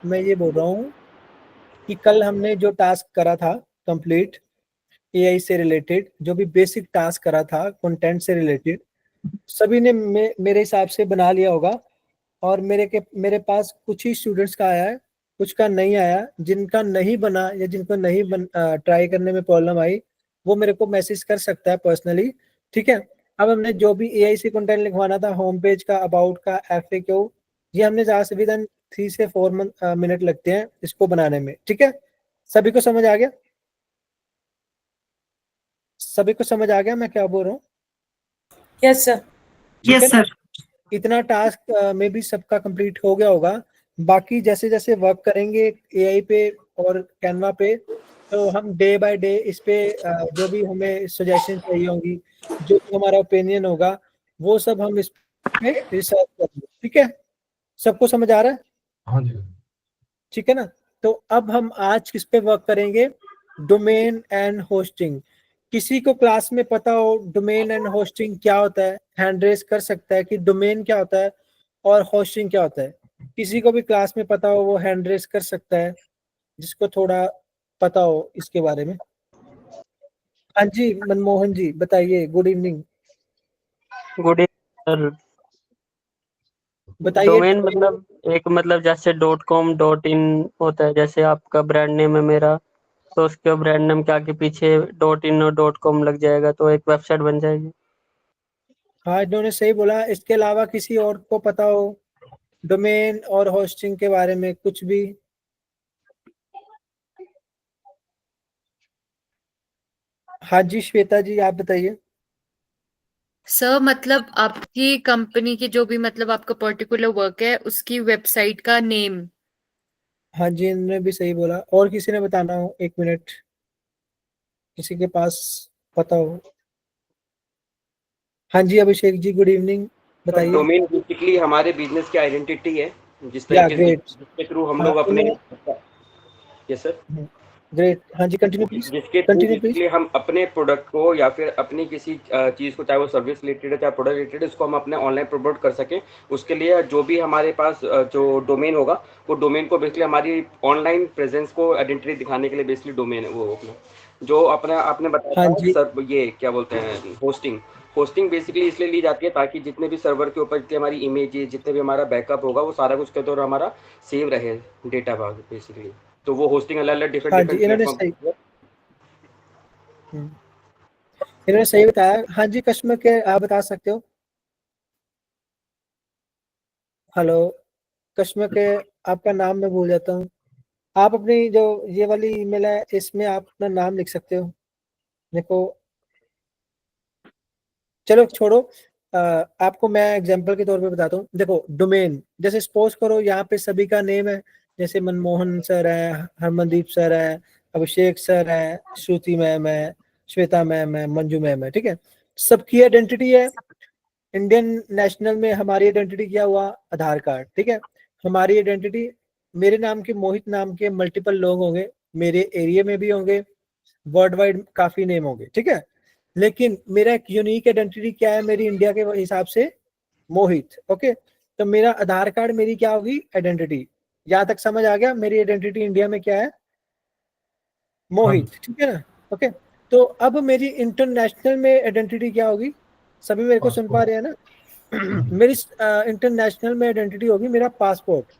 मैं ये बोल रहा हूँ कि कल हमने जो टास्क करा था कंप्लीट, एआई से रिलेटेड जो भी बेसिक टास्क करा था कंटेंट से रिलेटेड, सभी ने मेरे हिसाब से बना लिया होगा। और मेरे पास कुछ ही स्टूडेंट्स का आया है, कुछ का नहीं आया। जिनका नहीं बना या जिनको नहीं ट्राई करने में प्रॉब्लम आई, वो मेरे को मैसेज कर सकता है पर्सनली। ठीक है। अब हमने जो भी एआई से कंटेंट लिखवाना था, होम पेज का, अबाउट का, एफएक्यू, ये हमने ज्यादा से विद इन 3 से 4 मिनट लगते हैं इसको बनाने में। ठीक है। सभी को समझ आ गया? सभी को समझ आ गया मैं क्या बोल रहा हूँ? Yes sir. ठीक है ना? इतना टास्क में भी सबका कंप्लीट हो गया होगा। बाकी जैसे जैसे वर्क करेंगे एआई पे और कैनवा पे, तो हम डे बाय डे इस पे जो भी हमें सजेशन चाहिए होंगी, जो भी हमारा ओपिनियन होगा, वो सब हम इस पे रिसर्च करेंगे। ठीक है। सबको समझ आ रहा है? हाँ जी। ठीक है ना? तो अब हम आज किस पे वर्क करेंगे? Domain and hosting. किसी को क्लास में पता हो डोमेन एंड होस्टिंग क्या होता है, हैंड रेज कर सकता है कि डोमेन क्या होता है और होस्टिंग क्या होता है। किसी को भी क्लास में पता हो वो हैंड रेज कर सकता है, जिसको थोड़ा पता हो इसके बारे में। हाँ जी, मनमोहन जी बताइए। Good evening. Good evening. बताइए। डोमेन मतलब एक मतलब जैसे .com.in होता है, जैसे आपका ब्रांड नेम है मेरा, तो उसके ब्रांड नेम के आगे पीछे .in और .com लग जाएगा तो एक वेबसाइट बन जाएगी। हाँ, इन्होंने सही बोला। इसके अलावा किसी और को पता हो डोमेन और होस्टिंग के बारे में कुछ भी? हाँ जी, श्वेता जी आप बताइए। सर मतलब आपकी कंपनी की जो भी मतलब आपका पर्टिकुलर वर्क है उसकी वेबसाइट का नेम। हाँ जी, इन्होंने भी सही बोला। और किसी ने बताना हो? 1 मिनट, किसी के पास पता हो? हाँ जी, अभिषेक जी गुड इवनिंग, बताइए। डोमेन बेसिकली हमारे बिजनेस की आइडेंटिटी है, जिस या तरीके से ग्रेट। जिसके थ्रू हम हाँ लोग अपने यस सर ग्रेट। हाँ जी, कंटिन्यू प्लीज। जिसके थ्रू कंटिन्यू प्लीज। बेसिकली हम अपने प्रोडक्ट को या फिर अपनी किसी चीज़ को, चाहे वो सर्विस रिलेटेड है चाहे प्रोडक्ट रिलेटेड है, उसको हम अपने ऑनलाइन प्रमोट कर सकें। उसके लिए जो भी हमारे पास जो डोमेन होगा, वो डोमेन को बेसिकली हमारी ऑनलाइन प्रेजेंस को आइडेंटिटी दिखाने के लिए बेसिकली डोमेन है वो अपना जो अपना आपने बताया हाँ था जी। सर। ये क्या बोलते हैं, होस्टिंग। होस्टिंग बेसिकली इसलिए ली जाती है ताकि जितने भी सर्वर के ऊपर जितनी हमारी इमेजेस, जितने भी हमारा बैकअप होगा, वो सारा कुछ कहते हैं और हमारा सेव रहे डेटा बेसिकली। तो वो होस्टिंग अलग अलग डिफरेंट हाँ जी, डिफरेंट इन्होंने प्लेटफॉर्म। सही हम्म, इन्होंने सही बताया। हाँ जी, कस्टमर केयर आप बता सकते हो। हेलो कस्टमर केयर, आपका नाम मैं भूल जाता हूँ। आप अपनी जो ये वाली ईमेल है इसमें आप अपना नाम लिख सकते हो। देखो, चलो छोड़ो। आपको मैं एग्जांपल के तौर पे बताता हूँ। देखो डोमेन, जैसे सपोज करो यहाँ पे सभी का नेम है, जैसे मनमोहन सर है, हरमनदीप सर है, अभिषेक सर है, श्रुति मैम है, श्वेता मैम है, मंजू मैम है। ठीक है। सबकी आइडेंटिटी है। इंडियन नेशनल में हमारी आइडेंटिटी क्या हुआ? आधार कार्ड। ठीक है। हमारी आइडेंटिटी, मेरे नाम के, मोहित नाम के मल्टीपल लोग होंगे, मेरे एरिया में भी होंगे, वर्ल्ड वाइड काफी नेम होंगे। ठीक है। लेकिन मेरा एक यूनिक आइडेंटिटी क्या है मेरी इंडिया के हिसाब से? मोहित। ओके। तो मेरा आधार कार्ड मेरी क्या होगी? आइडेंटिटी। यहां तक समझ आ गया? मेरी आइडेंटिटी इंडिया में क्या है? मोहित। ठीक है ना? ओके। तो अब मेरी इंटरनेशनल में आइडेंटिटी क्या होगी? सभी मेरे को सुन पा रहे हैं ना? मेरी इंटरनेशनल में आइडेंटिटी होगी मेरा पासपोर्ट।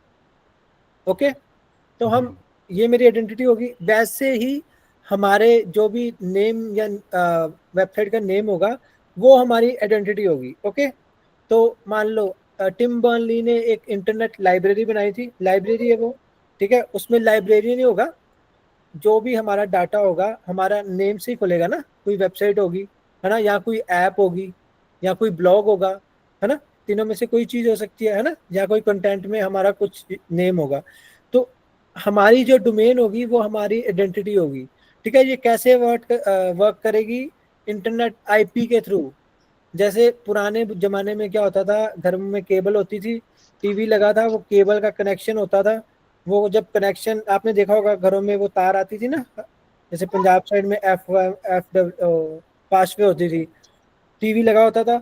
ओके। तो हम, ये मेरी आइडेंटिटी होगी। वैसे ही हमारे जो भी नेम या वेबसाइट का नेम होगा, वो हमारी आइडेंटिटी होगी। ओके। तो मान लो टिम बर्नली ने एक इंटरनेट लाइब्रेरी बनाई थी, लाइब्रेरी है वो। ठीक है। उसमें लाइब्रेरी नहीं होगा, जो भी हमारा डाटा होगा हमारा नेम से ही खुलेगा ना। कोई वेबसाइट होगी, है ना, या कोई ऐप होगी, या कोई ब्लॉग होगा, है ना। तीनों में से कोई चीज हो सकती है ना, या कोई कंटेंट में हमारा कुछ नेम होगा। तो हमारी जो डोमेन होगी वो हमारी आइडेंटिटी होगी। ठीक है। ये कैसे वर्क करेगी? इंटरनेट आईपी के थ्रू। जैसे पुराने जमाने में क्या होता था, घर में केबल होती थी, टीवी लगा था, वो केबल का कनेक्शन होता था। वो जब कनेक्शन आपने देखा होगा घरों में, वो तार आती थी ना, जैसे पंजाब साइड में एफ पांचवे होती थी, टीवी लगा होता था।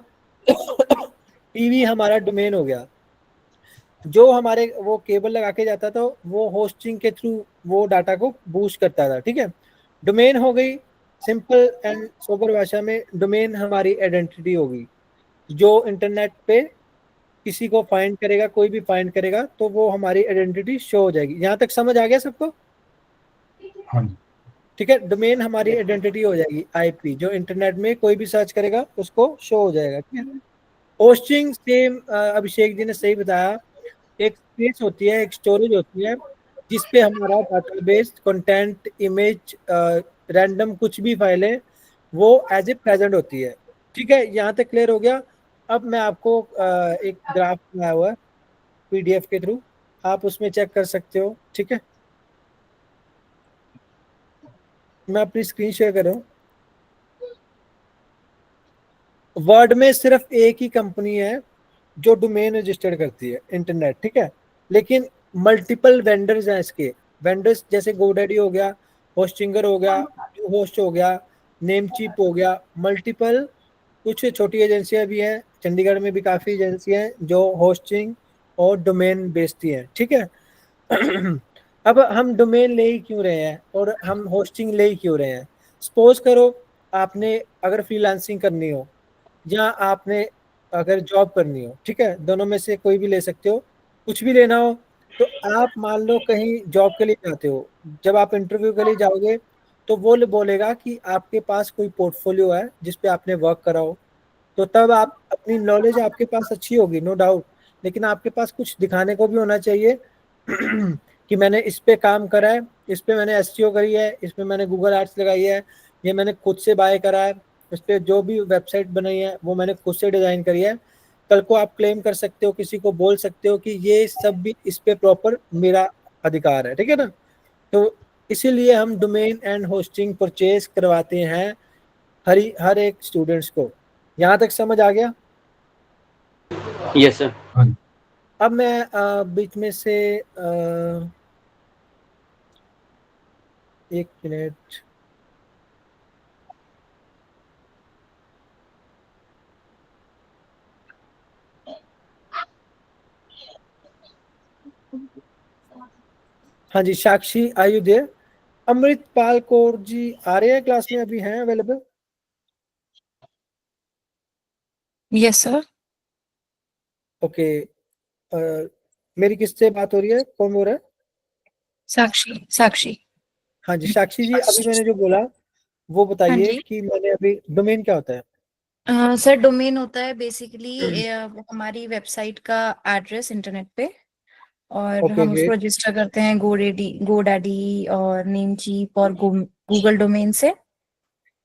टीवी हमारा डोमेन हो गया। जो हमारे वो केबल लगा के जाता था वो होस्टिंग के थ्रू वो डाटा को बूस्ट करता था, ठीक है। डोमेन हो गई, सिंपल एंड सोबर भाषा में डोमेन हमारी आइडेंटिटी होगी, जो इंटरनेट पे किसी को फाइंड करेगा, कोई भी फाइंड करेगा तो वो हमारी आइडेंटिटी शो हो जाएगी। यहाँ तक समझ आ गया सबको? हाँ जी। ठीक है, डोमेन हमारी आइडेंटिटी हो जाएगी, आईपी, जो इंटरनेट में कोई भी सर्च करेगा उसको शो हो जाएगा, ठीक है। होस्टिंग सेम अभिषेक जी ने सही बताया, एक स्पेस होती है, एक स्टोरेज होती है जिसपे हमारा डाटाबेस, कंटेंट, इमेज, रैंडम कुछ भी फाइल है वो एज ए प्रेजेंट होती है, ठीक है। यहाँ तक क्लियर हो गया? अब मैं आपको एक ग्राफ बनाया हुआ है पीडीएफ के थ्रू, आप उसमें चेक कर सकते हो, ठीक है। मैं अपनी स्क्रीन शेयर कर रहा हूँ। वर्ल्ड में सिर्फ एक ही कंपनी है जो डोमेन रजिस्टर्ड करती है इंटरनेट, ठीक है, लेकिन मल्टीपल वेंडर्स हैं इसके। वेंडर्स जैसे गोडैडी हो गया, होस्टिंगर हो गया, होस्ट हो गया, नेमचीप हो गया, मल्टीपल, कुछ छोटी एजेंसियां भी हैं, चंडीगढ़ में भी काफ़ी एजेंसियां हैं जो होस्टिंग और डोमेन बेचती हैं, ठीक है। अब हम डोमेन ले ही क्यों रहे हैं और हम होस्टिंग ले ही क्यों रहे हैं? सपोज करो आपने अगर फ्रीलांसिंग करनी हो या आपने अगर जॉब करनी हो, ठीक है, दोनों में से कोई भी ले सकते हो, कुछ भी लेना हो तो आप मान लो कहीं जॉब के लिए जाते हो, जब आप इंटरव्यू के लिए जाओगे तो वो बोलेगा कि आपके पास कोई पोर्टफोलियो है जिस पे आपने वर्क करा हो, तो तब आप अपनी नॉलेज आपके पास अच्छी होगी, नो डाउट, लेकिन आपके पास कुछ दिखाने को भी होना चाहिए कि मैंने इस पे काम करा है, इस पे मैंने एसईओ करी है, इस पे मैंने गूगल एड्स लगाई है, ये मैंने खुद से बाय करा है, इस पे जो भी वेबसाइट बनाई है वो मैंने खुद से डिजाइन करी है। कल को आप क्लेम कर सकते हो, किसी को बोल सकते हो कि ये सब भी इस पे प्रॉपर मेरा अधिकार है, ठीक है ना। तो इसीलिए हम डोमेन एंड होस्टिंग परचेज करवाते हैं हर एक स्टूडेंट्स को। यहाँ तक समझ आ गया? Yes sir. हाँ जी। अब मैं बीच में से एक मिनट, हाँ जी, साक्षी आयु देर, अमृतपाल कौर जी आ रहे हैं क्लास में, अभी हैं अवेलेबल? Yes sir. ओके, मेरी किससे बात हो रही है, कौन बोल रहा है? साक्षी साक्षी। हाँ जी, साक्षी जी, अभी मैंने जो बोला वो हाँ बताइए जी। कि मैंने अभी, डोमेन क्या होता है? सर डोमेन होता है बेसिकली हमारी वेबसाइट का एड्रेस इंटरनेट पे, और ओके हम उसको ग्रेट, रजिस्टर करते हैं गोडैडी और नेमचीप और गूगल डोमेन से।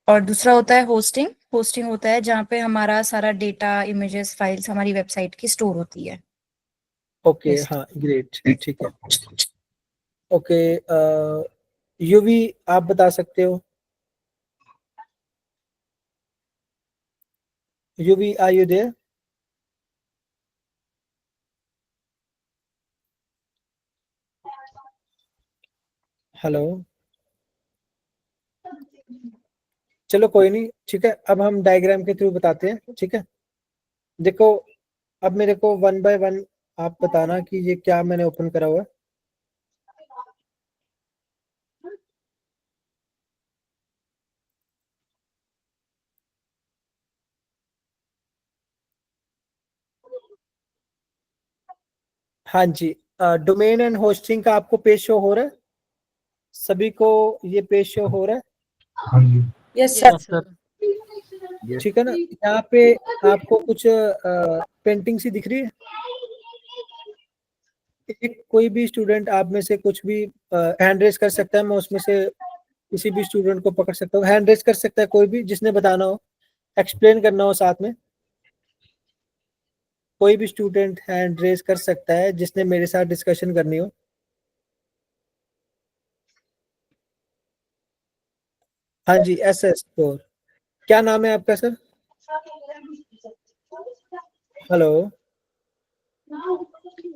और दूसरा होता है होस्टिंग। होस्टिंग होता है जहाँ पे हमारा सारा डेटा, इमेजेस, फाइल्स हमारी वेबसाइट की स्टोर होती है। Okay, yes. हाँ ग्रेट, ठीक है। ओके, यूवी आप बता सकते हो? Yuvi are you there? Hello, चलो कोई नहीं, ठीक है, अब हम डायग्राम के थ्रू बताते हैं, ठीक है। देखो, अब मेरे को वन बाय वन आप बताना कि ये क्या मैंने ओपन करा हुआ है। हाँ जी, डोमेन एंड होस्टिंग का आपको पेज शो हो रहा है? सभी को ये पेज शो हो रहा है? हाँ जी। Yes yes sir. सर। ठीक है ना। यहाँ पे आपको कुछ पेंटिंग सी दिख रही है? एक कोई भी स्टूडेंट आप में से कुछ भी हैंड रेज कर सकता है, मैं उसमें से किसी भी स्टूडेंट को पकड़ सकता हूँ, हैंड रेज कर सकता है कोई भी जिसने बताना हो, एक्सप्लेन करना हो साथ में। कोई भी स्टूडेंट हैंड रेज कर सकता है जिसने मेरे साथ डिस्कशन करनी हो। हाँ जी, एस एस फोर, क्या नाम है आपका sir? Hello,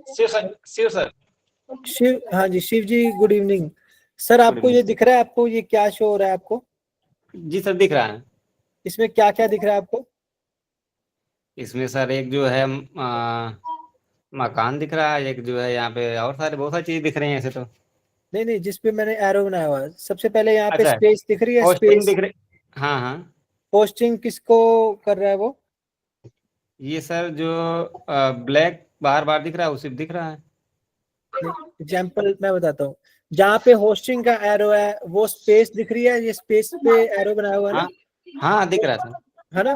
Shiv sir, Shiv sir. Shiv, हाँ जी Shiv ji, good evening sir. Good आपको ये इवनिंग। दिख रहा है, आपको ये क्या शो हो रहा है आपको? जी सर, दिख रहा है। इसमें क्या क्या दिख रहा है आपको? इसमें सर एक जो है मकान दिख रहा है एक जो है यहाँ पे, और सारे बहुत सारी चीजें दिख रही हैं ऐसे तो। नहीं नहीं, जिस पे मैंने एरो बनाया हुआ है, सबसे पहले यहाँ पे अच्छा, स्पेस दिख रही है, होस्टिंग स्पेस। दिख रही। हाँ हाँ, पोस्टिंग किसको कर रहा है वो? ये सर जो ब्लैक बार बार दिख रहा है उसी पे दिख रहा है। एग्जाम्पल मैं बताता हूँ, जहाँ पे होस्टिंग का एरो है वो स्पेस दिख रही है, ये स्पेस पे एरो बनाया हुआ है ना, हाँ हाँ दिख रहा है सर। है ना?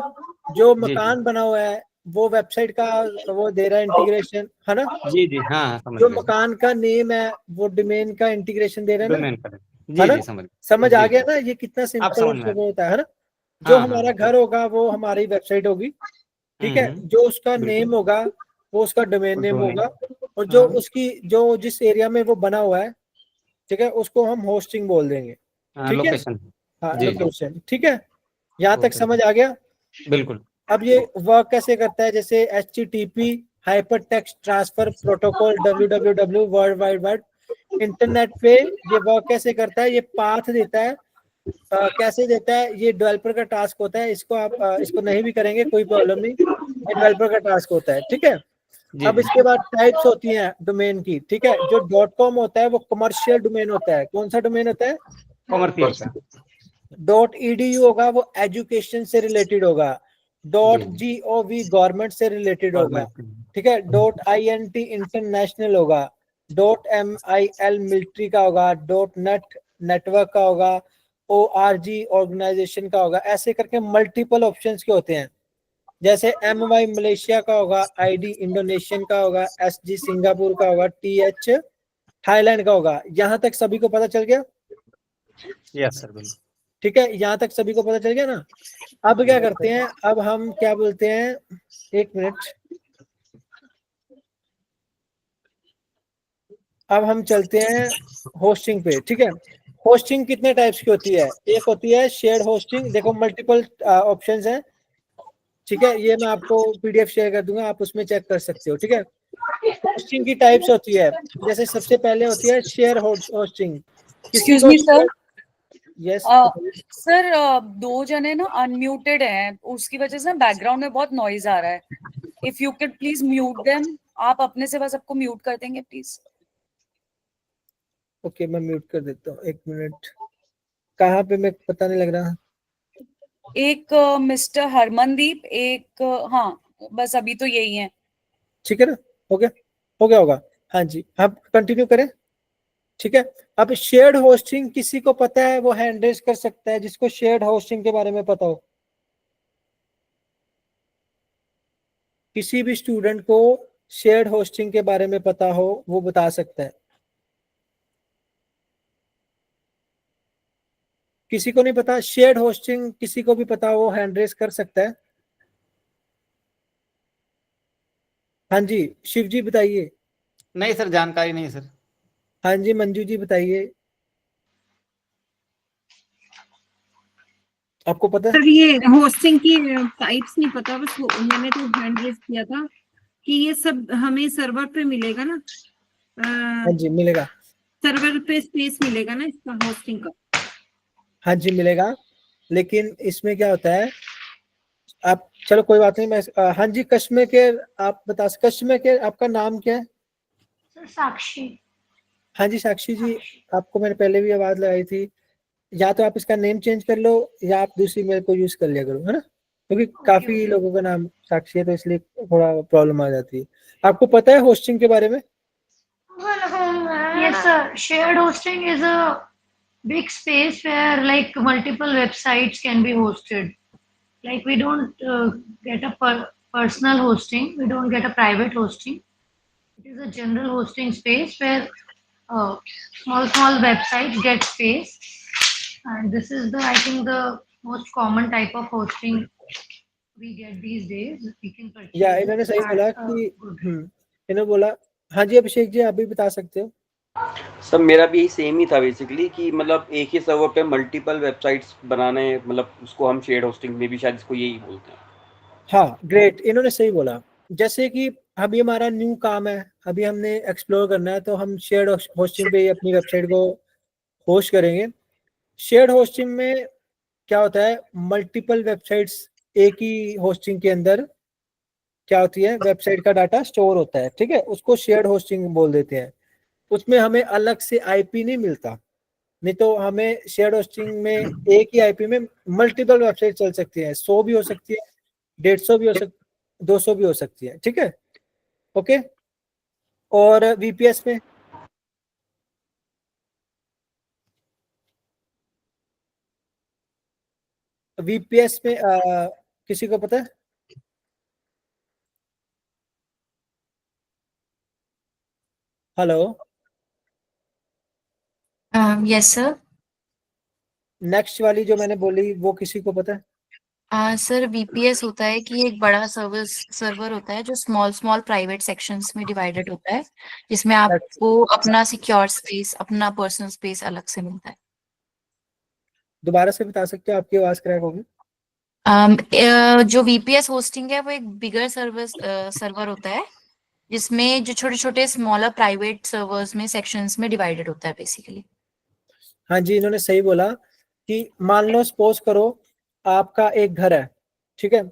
जो जी जी मकान बना हुआ है वो वेबसाइट का वो दे रहा है इंटीग्रेशन, है ना? जी जी, हाँ हाँ समझ जो गए सर। मकान का नेम है वो डोमेन का इंटीग्रेशन दे रहा है ना, डोमेन पर। है जी ना? जी समझ समझ आ जी गया जी, ना, ये कितना अब सिंपल और समझ में आ simple गया। होता है ना? जो हाँ हाँ हमारा घर होगा वो हमारी वेबसाइट होगी, ठीक है? जो उसका बिल्कुल। नेम होगा वो उसका डोमेन नेम डोमेन। होगा, और जो हाँ उसकी जो जिस एरिया में वो बना हुआ है, ठीक है, उसको हम होस्टिंग बोल देंगे, हाँ, ठीक है? लोकेशन। हाँ, जी जी, लोकेशन, ठीक है? यहाँ तक ओके। समझ आ गया? बिल्कुल। अब ये वर्क कैसे करता है, जैसे HTTP hyper text transfer protocol www world wide web, internet पे ये वर्क कैसे करता है, ये पाथ देता है। कैसे देता है, ये डेवलपर का टास्क होता है, इसको आप इसको नहीं भी करेंगे कोई प्रॉब्लम नहीं, ये डेवलपर का टास्क होता है, ठीक है? जी अब जी, इसके बाद टाइप्स होती हैं डोमेन की, ठीक है? जो .com होता है वो कमर्शियल डोमेन होता है। कौन सा डोमेन होता है? कॉमर्शियल का। .edu होगा वो एजुकेशन से रिलेटेड होगा, जी .gov गवर्नमेंट से रिलेटेड होगा, गवर्नमेंट। ठीक है? .int इंटरनेशनल होगा, .mil मिलिट्री का होगा, .net नेटवर्क का होगा, org ऑर्गेनाइजेशन का होगा, ऐसे करके मल्टीपल ऑप्शंस के होते हैं। जैसे my मलेशिया का होगा, id इंडोनेशियन का होगा, sg सिंगापुर का होगा, th थाईलैंड का होगा। यहाँ तक सभी को पता चल गया? यस सर, बिल्कुल। ठीक है, यहाँ तक सभी को पता चल गया ना? अब क्या करते हैं, अब हम क्या बोलते हैं, एक मिनट, अब हम चलते हैं होस्टिंग पे, ठीक है? होस्टिंग कितने टाइप्स की होती है? एक होती है शेयर्ड होस्टिंग, देखो मल्टीपल ऑप्शंस हैं, ठीक है? ये मैं आपको PDF शेयर कर दूंगा, आप उसमें चेक कर सकते हो, ठीक है? होस्टिंग की टाइप्स होती है, जैसे सबसे पहले होती है शेयर होस्टिंग। किसी एक्सक्यूज को मी सर, यस, सर दो जने ना अनम्यूटेड हैं, उसकी वजह से ना बैकग्राउंड में बहुत नॉइज आ रहा है। If you can please mute them, आप अपने से बस सबको म्यूट कर देंगे प्लीज। ओके मैं म्यूट कर देता हूँ, एक मिनट। कहाँ पे, मैं पता नहीं लग रहा। एक मिस्टर हरमनदीप, एक हाँ, बस अभी तो यही है। ठीक है ना, हो गया, हो गया होगा। हाँ जी, आप कंटिन्यू करें, ठीक है? अब शेयर्ड होस्टिंग किसी को पता है वो हैंड रेज कर सकता है, जिसको शेयर्ड होस्टिंग के बारे में पता हो। किसी भी स्टूडेंट को शेयर्ड होस्टिंग के बारे में पता हो वो बता सकता है। किसी को नहीं पता शेयर्ड होस्टिंग, किसी को भी पता हो हैंड रेज कर सकता है। हाँ जी, शिव जी बताइए। नहीं सर, जानकारी नहीं है सर। हाँ जी, मंजू जी बताइए, आपको पता है? सर ये होस्टिंग की टाइप्स नहीं पता, बस मैंने तो हैंड रेज किया था कि ये सब हमें सर्वर पे मिलेगा ना, हाँ जी मिलेगा, सर्वर पे स्पेस मिलेगा ना इसका होस्टिंग का। हाँ जी मिलेगा, लेकिन इसमें क्या होता है, आप चलो कोई बात नहीं, मैं हाँ जी, कश्मीर के, आप बता, कश्मीर के आपका नाम क्या है? सर साक्षी। हाँ जी साक्षी जी, आपको मैंने पहले भी आवाज लगाई थी, या तो आप इसका नेम चेंज कर लो या आप दूसरी मेल को यूज कर लिया करो, है ना? क्योंकि काफी लोगों का नाम साक्षी है तो इसलिए थोड़ा प्रॉब्लम आ जाती है। आपको पता है होस्टिंग के बारे में? Yes, sir. Shared hosting is a big space where like multiple websites can be hosted. Like we don't get a personal hosting, we don't get a private hosting. It is a general hosting space where small websites get space, and this is the I think the most common type of hosting we get these days. We can purchase या इन्होंने सही at बोला a कि good इन्होंने बोला, हाँ जी अभिषेक जी आप भी बता सकते हो। सब मेरा भी यही सेम ही था बेसिकली कि मतलब एक ही सर्वर पे मल्टीपल वेबसाइट्स बनाने, मतलब उसको हम शेयर्ड होस्टिंग में भी शायद इसको यही बोलते हैं। हाँ ग्रेट, इन्होंने सही बोला। जैसे कि अभी हमारा न्यू काम है, अभी हमने एक्सप्लोर करना है, तो हम शेयर्ड होस्टिंग पे अपनी वेबसाइट को होस्ट करेंगे। शेयर्ड होस्टिंग में क्या होता है, मल्टीपल वेबसाइट्स एक ही होस्टिंग के अंदर, क्या होती है, वेबसाइट का डाटा स्टोर होता है, ठीक है, उसको शेयर्ड होस्टिंग बोल देते हैं। उसमें हमें अलग से आईपी नहीं मिलता, नहीं तो हमें शेयर्ड होस्टिंग में एक ही आईपी में मल्टीपल वेबसाइट चल सकती है, 100 भी हो सकती है, 150 भी हो सकती, 200 भी हो सकती है, ठीक है, ओके। और वीपीएस में किसी को पता है? Hello, yes sir. नेक्स्ट वाली जो मैंने बोली वो किसी को पता है? सर वीपीएस होता है कि एक बड़ा सर्वर होता है जो स्मॉल स्मॉल प्राइवेट सेक्शंस में डिवाइडेड होता है, जिसमें आपको अपना सिक्योर स्पेस, अपना पर्सनल स्पेस अलग से मिलता है। दोबारा से बता सकते हो, आपकी आवाज क्रैक होगी। जो वीपीएस होस्टिंग है वो एक बिगर सर्वर होता है, जिसमें जो छोटे छोटे स्मॉलर प्राइवेट सर्वर्स में सेक्शंस में डिवाइडेड होता है बेसिकली। हाँ जी, इन्होंने सही बोला कि मान लो सपोज करो आपका एक घर है, ठीक है,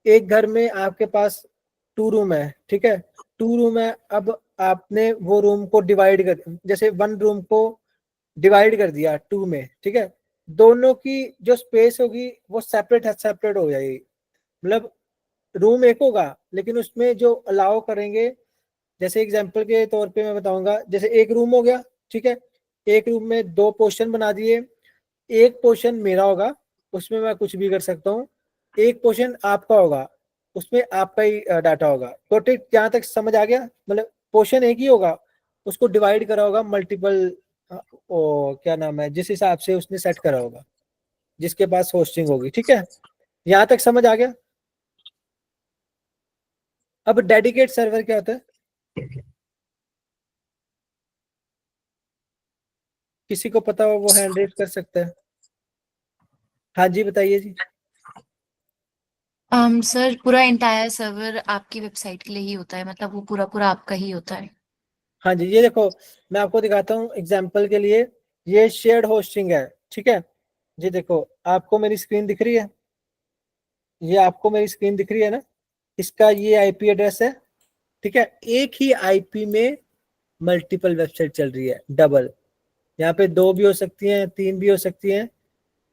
एक घर में आपके पास 2 रूम है, ठीक है, 2 रूम है। अब आपने वो रूम को डिवाइड कर, जैसे 1 रूम को डिवाइड कर दिया 2 में, ठीक है, दोनों की जो स्पेस होगी वो सेपरेट हो जाएगी। मतलब रूम एक होगा लेकिन उसमें जो अलाउ करेंगे, जैसे एग्जांपल के तौर पे मैं बताऊंगा, जैसे एक रूम हो गया, ठीक है, एक रूम में 2 पोर्शन बना दिए, एक पोर्शन मेरा होगा, उसमें मैं कुछ भी कर सकता हूँ, एक पोर्शन आपका होगा, उसमें आपका ही डाटा होगा। तो ठीक, जहाँ तक समझ आ गया? मतलब पोर्शन एक ही होगा, उसको डिवाइड करा होगा मल्टीपल, क्या नाम है, जिस हिसाब से उसने सेट करा होगा, जिसके पास होस्टिंग होगी, ठीक है, यहाँ तक समझ आ गया? अब डेडिकेट सर्वर क्या होता है, किसी को पता हो वो हैंड रेज कर सकता है। हाँ जी, बताइए जी। सर पूरा एंटायर सर्वर आपकी वेबसाइट के लिए ही होता है, मतलब वो पूरा पूरा आपका ही होता है। हाँ जी, ये देखो मैं आपको दिखाता हूँ एग्जाम्पल के लिए, ये शेयर्ड होस्टिंग है, ठीक है, ये देखो आपको मेरी स्क्रीन दिख रही है, ये आपको मेरी स्क्रीन दिख रही है ना, इसका ये आईपी एड्रेस है, ठीक है, एक ही आईपी में मल्टीपल वेबसाइट चल रही है, डबल, यहाँ पे 2 भी हो सकती हैं, 3 भी हो सकती हैं,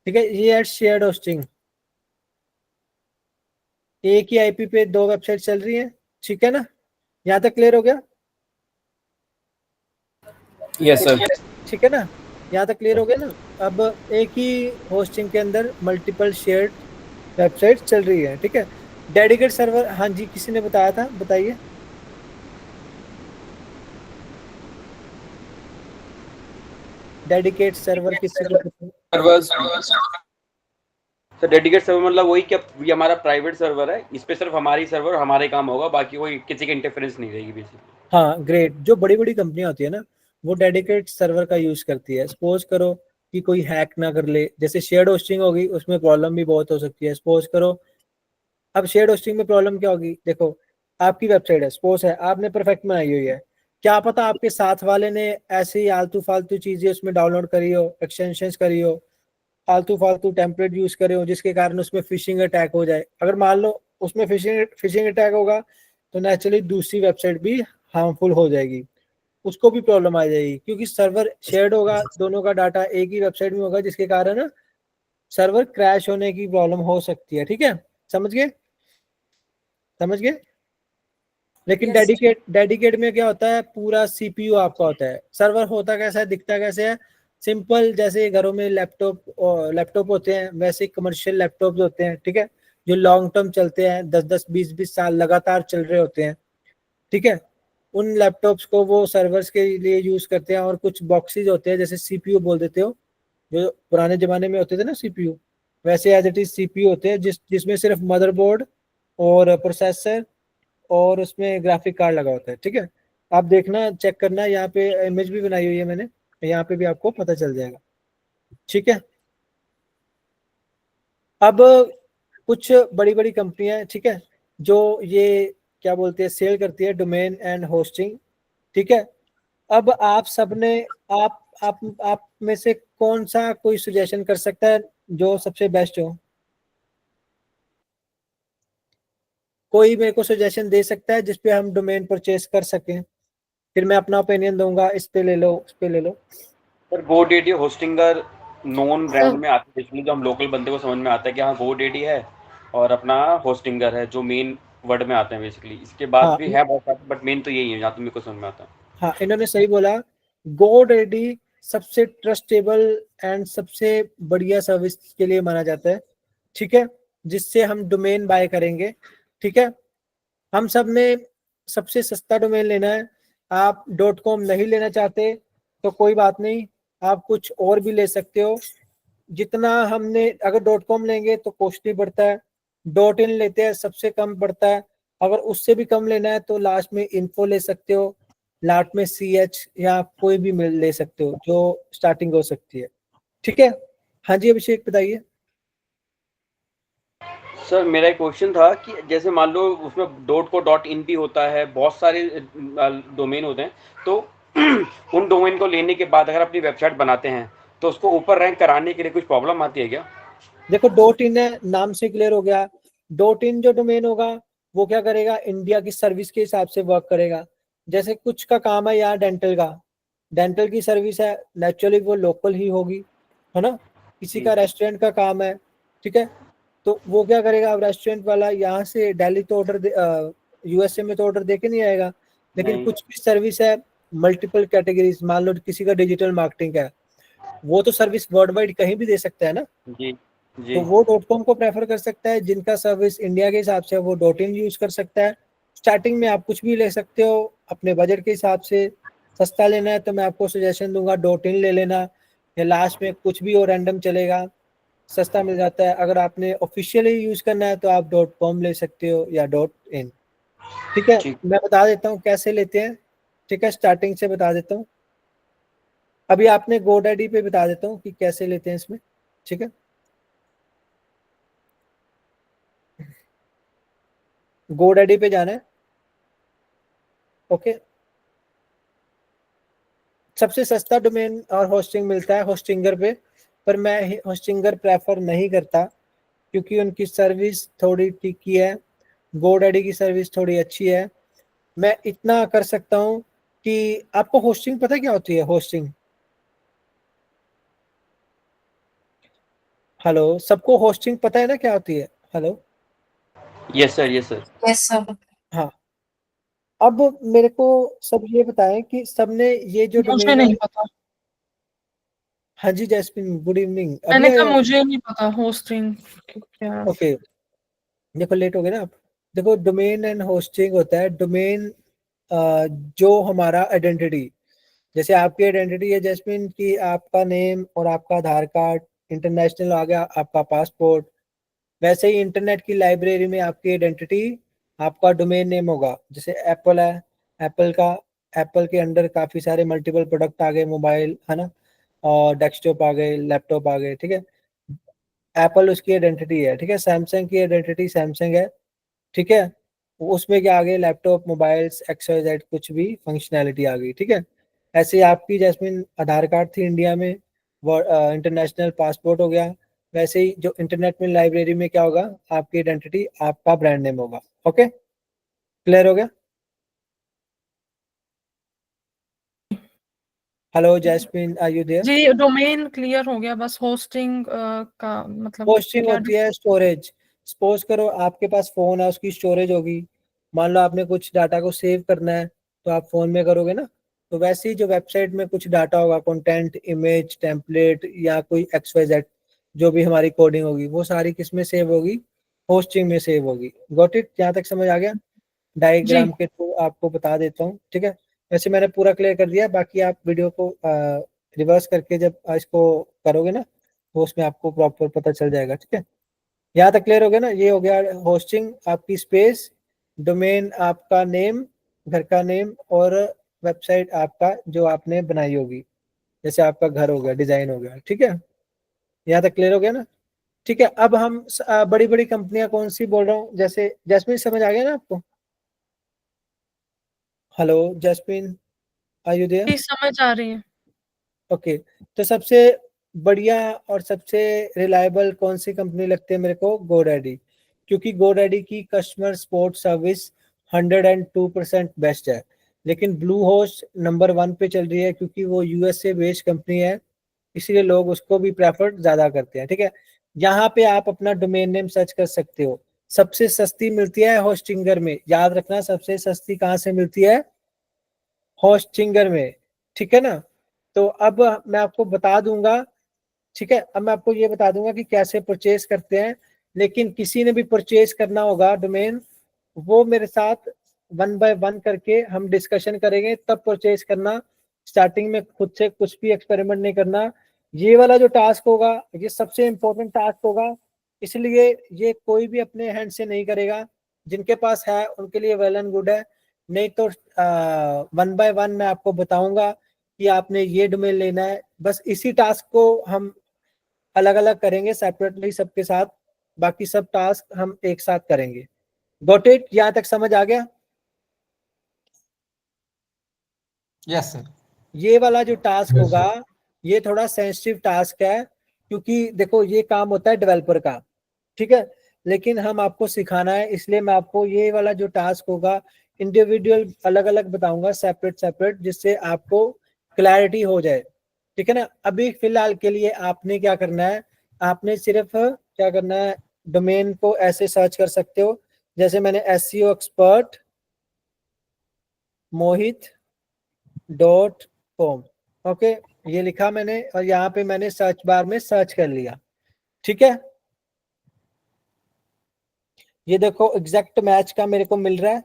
ठीक है, ये है शेयर्ड होस्टिंग, एक ही आईपी पे 2 वेबसाइट चल रही हैं, ठीक है ना, यहाँ तक क्लियर हो गया? Yes sir. ठीक है ना, यहाँ तक क्लियर हो गया ना। अब एक ही होस्टिंग के अंदर मल्टीपल शेयर्ड वेबसाइट चल रही है, ठीक है। डेडिकेट सर्वर, हाँ जी, किसी ने बताया था, बताइए। डेडिकेट सर्वर किसी को सर डेडिकेट सर्वर मतलब वही कि ये हमारा प्राइवेट सर्वर है, इस पे सिर्फ हमारी सर्वर हमारे काम होगा, बाकी कोई किसी की इंटरफेरेंस नहीं रहेगी बेसिकली। हाँ ग्रेट, जो बड़ी बड़ी कंपनियां होती है ना, वो डेडिकेट सर्वर का यूज करती है। सपोज करो कि कोई हैक ना कर ले, जैसे शेयर्ड होस्टिंग होगी उसमें प्रॉब्लम भी बहुत हो सकती है। सपोज करो, अब शेयर्ड होस्टिंग में प्रॉब्लम क्या होगी, देखो आपकी वेबसाइट है, सपोज है, आपने परफेक्ट बनाई हुई है, क्या पता आपके साथ वाले ने ऐसे ही आलतू फालतू चीजें उसमें डाउनलोड करी हो, एक्सटेंशंस करी हो, आलतू फालतू टेम्पलेट यूज करे हो, जिसके कारण उसमें फिशिंग अटैक हो जाए। अगर मान लो उसमें फिशिंग अटैक होगा तो नेचुरली दूसरी वेबसाइट भी हार्मफुल हो जाएगी, उसको भी प्रॉब्लम आ जाएगी, क्योंकि सर्वर शेयर्ड होगा, दोनों का डाटा एक ही वेबसाइट में होगा, जिसके कारण सर्वर क्रैश होने की प्रॉब्लम हो सकती है, ठीक है, समझ गए? समझ गए? लेकिन Yes. डेडिकेट में क्या होता है, पूरा सीपीयू आपका होता है। सर्वर होता कैसा है, दिखता कैसे है, सिंपल, जैसे घरों में लैपटॉप होते हैं वैसे कमर्शियल लैपटॉप होते हैं, ठीक है, जो लॉन्ग टर्म चलते हैं, 10-10 20-20 साल लगातार चल रहे होते हैं, ठीक है, उन लैपटॉप्स को वो सर्वर्स के लिए यूज करते हैं। और कुछ बॉक्सेज होते हैं, जैसे सीपीयू बोल देते हो, जो पुराने जमाने में होते थे ना सीपीयू, वैसे एज इट इज सीपीयू होते हैं, जिसमें सिर्फ मदरबोर्ड और प्रोसेसर और उसमें ग्राफिक कार्ड लगा होता है, ठीक है। आप देखना, चेक करना, यहाँ पे इमेज भी बनाई हुई है मैंने, यहाँ पे भी आपको पता चल जाएगा, ठीक है। अब कुछ बड़ी बड़ी कंपनियां हैं, ठीक है, जो ये क्या बोलते हैं, सेल करती है डोमेन एंड होस्टिंग, ठीक है। अब आप सबने, आप में से कौन सा कोई सजेशन कर सकता है जो सबसे बेस्ट हो? कोई मेरे को सजेशन दे सकता है जिसपे हम डोमेन परचेस कर सकें, फिर मैं अपना ओपिनियन दूंगा, इस पे ले लो, उस पे ले लो। Sir GoDaddy Hostinger non brand में आते हैं, बेसिकली जो हम लोकल बंदे को समझ में आता है कि हाँ गोडेडी है और अपना होस्टिंगर है, जो मेन वर्ड में आते हैं बेसिकली। इसके बाद हाँ भी है बहुत सारे, बट मेन तो यही है जहाँ तक मेरे को समझ में आता है। हाँ, इन्होंने सही बोला। GoDaddy सबसे ट्रस्टेबल एंड सबसे बढ़िया सर्विस के लिए माना जाता है, ठीक है, जिससे हम डोमेन बाय करेंगे, ठीक है। हम सब ने सबसे सस्ता डोमेन लेना है। आप .com नहीं लेना चाहते तो कोई बात नहीं, आप कुछ और भी ले सकते हो। जितना हमने, अगर .com लेंगे तो कॉस्टली पड़ता है, .in लेते हैं सबसे कम पड़ता है। अगर उससे भी कम लेना है तो लास्ट में info ले सकते हो, लास्ट में CH या कोई भी मिल ले सकते हो जो स्टार्टिंग हो सकती है, ठीक है। हाँ जी अभिषेक बताइए। सर मेरा एक क्वेश्चन था कि जैसे मान लो उसमें .co.in भी होता है, बहुत सारे डोमेन होते हैं, तो उन डोमेन को लेने के बाद अगर अपनी वेबसाइट बनाते हैं तो उसको ऊपर रैंक कराने के लिए कुछ प्रॉब्लम आती है क्या? देखो .in है, नाम से क्लियर हो गया। .in जो डोमेन होगा वो क्या करेगा, इंडिया की सर्विस के हिसाब से वर्क करेगा। जैसे कुछ का काम है यहाँ डेंटल का, डेंटल की सर्विस है, नेचुरली वो लोकल ही होगी, है ना। किसी का रेस्टोरेंट का काम है, ठीक है, तो वो क्या करेगा, अब रेस्टोरेंट वाला यहाँ से दिल्ली तो ऑर्डर USA में तो ऑर्डर दे के नहीं आएगा। लेकिन नहीं। कुछ की सर्विस है मल्टीपल कैटेगरीज, मान लो किसी का डिजिटल मार्केटिंग का है, वो तो सर्विस वर्ल्ड वाइड कहीं भी दे सकता है ना। जी जी तो वो .com को प्रेफर कर सकता है, जिनका सर्विस इंडिया के हिसाब से वो .in यूज कर सकता है। स्टार्टिंग में आप कुछ भी ले सकते हो अपने बजट के हिसाब से। सस्ता लेना है तो मैं आपको सजेशन दूंगा .in ले लेना, या लास्ट में कुछ भी और रैंडम चलेगा, सस्ता मिल जाता है। अगर आपने ऑफिशियली यूज करना है तो आप .com ले सकते हो या .in, ठीक है। ठीक। मैं बता देता हूँ कैसे लेते हैं, ठीक है, स्टार्टिंग से बता देता हूँ। अभी आपने GoDaddy पे बता देता हूँ कि कैसे लेते हैं इसमें, ठीक है। GoDaddy पे जाना है, ओके। सबसे सस्ता डोमेन और होस्टिंग मिलता है होस्टिंगर पे, पर मैं होस्टिंगर प्रेफर नहीं करता क्योंकि उनकी सर्विस थोड़ी टिकी है। GoDaddy की सर्विस थोड़ी अच्छी है। मैं इतना कर सकता हूँ कि आपको होस्टिंग पता है क्या होती है, होस्टिंग? हेलो, सबको होस्टिंग पता है ना क्या होती है? Hello, yes sir, yes sir. Yes sir. हाँ। अब मेरे को सब ये बताएं कि सबने ये जो मुझे डोमेन है। नहीं पता, हाँ जी जैस्मिन, गुड इवनिंग। अभी मैंने आए कहा हो? मुझे नहीं पता होस्टिंग क्या। ओके, देखो लेट हो गए ना आप। देखो डोमेन एंड होस्टिंग होता है, डोमेन जो हमारा आइडेंटिटी, जैसे आपकी आइडेंटिटी है जैस्मिन की आपका नेम और आपका आधार कार्ड, इंटरनेशनल आ गया आपका पासपोर्ट, वैसे ही इंटरनेट की लाइब्रेरी में आपकी आइडेंटिटी आपका डोमेन नेम होगा। जैसे एप्पल है, एप्पल का, एप्पल के अंडर काफ़ी सारे मल्टीपल प्रोडक्ट आ गए, मोबाइल है ना, और डेस्कटॉप आ गए, लैपटॉप आ गए, ठीक है। एप्पल उसकी आइडेंटिटी है, ठीक है। सैमसंग की आइडेंटिटी सैमसंग है, ठीक है। उसमें क्या आ गए, लैपटॉप, मोबाइल्स, XYZ कुछ भी फंक्शनैलिटी आ गई, ठीक है। ऐसे ही आपकी जैस्मिन आधार कार्ड थी इंडिया में, वो इंटरनेशनल पासपोर्ट हो गया। वैसे ही जो इंटरनेट में लाइब्रेरी में क्या होगा, आपकी आइडेंटिटी आपका ब्रांड नेम होगा। ओके, क्लियर हो गया? Hello Jasmine, are you there? जी डोमेन क्लियर हो गया, बस होस्टिंग का मतलब होस्टिंग क्या। होती है स्टोरेज। सपोज करो आपके पास फोन है, उसकी स्टोरेज होगी। मान लो आपने कुछ डाटा को सेव करना है तो आप फोन में करोगे ना, तो वैसे ही जो वेबसाइट में कुछ डाटा होगा, कंटेंट, इमेज, टेम्पलेट या कोई XYZ जो भी हमारी कोडिंग होगी, वो सारी किस में सेव होगी, होस्टिंग में सेव होगी। Got it? यहाँ तक समझ आ गया? जी डायग्राम के थ्रू आपको बता देता हूँ, ठीक है। वैसे मैंने पूरा क्लियर कर दिया, बाकी आप वीडियो को रिवर्स करके जब इसको करोगे ना तो उसमें आपको प्रॉपर पता चल जाएगा, ठीक है। यहाँ तक क्लियर हो गया ना? ये हो गया होस्टिंग, आपकी स्पेस, डोमेन आपका नेम, घर का नेम, और वेबसाइट आपका जो आपने बनाई होगी, जैसे आपका घर हो गया, डिजाइन हो गया, ठीक है। यहाँ तक क्लियर हो गया ना? ठीक है। अब हम बड़ी बड़ी कंपनियां कौन सी बोल रहा हूँ, जैसे जैस्मिन समझ आ गया ना आपको? Hello Jasmine, are you there? जी समझ आ रही है। ओके, तो सबसे बढ़िया और सबसे रिलायबल कौन सी कंपनी लगती है मेरे को? GoDaddy। क्योंकि GoDaddy की कस्टमर सपोर्ट सर्विस 102% बेस्ट है, लेकिन ब्लू होस्ट नंबर 1 पे चल रही है क्योंकि वो यूएसए बेस्ड कंपनी है, इसलिए लोग उसको भी प्रेफर ज्यादा करते हैं। ठीक है, यहाँ पे आप अपना डोमेन नेम सर्च कर सकते हो। सबसे सस्ती मिलती है होस्टिंगर में, याद रखना सबसे सस्ती कहाँ से मिलती है, होस्टिंगर में। ठीक है ना, तो अब मैं आपको बता दूंगा, ठीक है, अब मैं आपको ये बता दूंगा कि कैसे परचेज करते हैं। लेकिन किसी ने भी परचेज करना होगा डोमेन, वो मेरे साथ 1 बाय 1 करके हम डिस्कशन करेंगे, तब परचेज करना। स्टार्टिंग में खुद से कुछ भी एक्सपेरिमेंट नहीं करना। ये वाला जो टास्क होगा ये सबसे इंपॉर्टेंट टास्क होगा, इसलिए ये कोई भी अपने हैंड से नहीं करेगा। जिनके पास है उनके लिए वेल एंड गुड है, नहीं तो 1 बाय 1 मैं आपको बताऊंगा कि आपने ये डोमेन लेना है। बस इसी टास्क को हम अलग अलग करेंगे सेपरेटली सबके साथ, बाकी सब टास्क हम एक साथ करेंगे। Got it? यहाँ तक समझ आ गया? Yes sir. ये वाला जो टास्क Yes, होगा ये थोड़ा सेंसिटिव टास्क है, क्योंकि देखो ये काम होता है डेवलपर का, ठीक है, लेकिन हम आपको सिखाना है, इसलिए मैं आपको ये वाला जो टास्क होगा इंडिविजुअल अलग अलग बताऊंगा, सेपरेट सेपरेट, जिससे आपको क्लैरिटी हो जाए। ठीक है ना, अभी फिलहाल के लिए आपने क्या करना है, आपने सिर्फ क्या करना है, डोमेन को ऐसे सर्च कर सकते हो, जैसे मैंने SEO एक्सपर्ट mohit.com, ओके, ये लिखा मैंने और यहाँ पे मैंने सर्च बार में सर्च कर लिया। ठीक है, ये देखो एग्जैक्ट मैच का मेरे को मिल रहा है।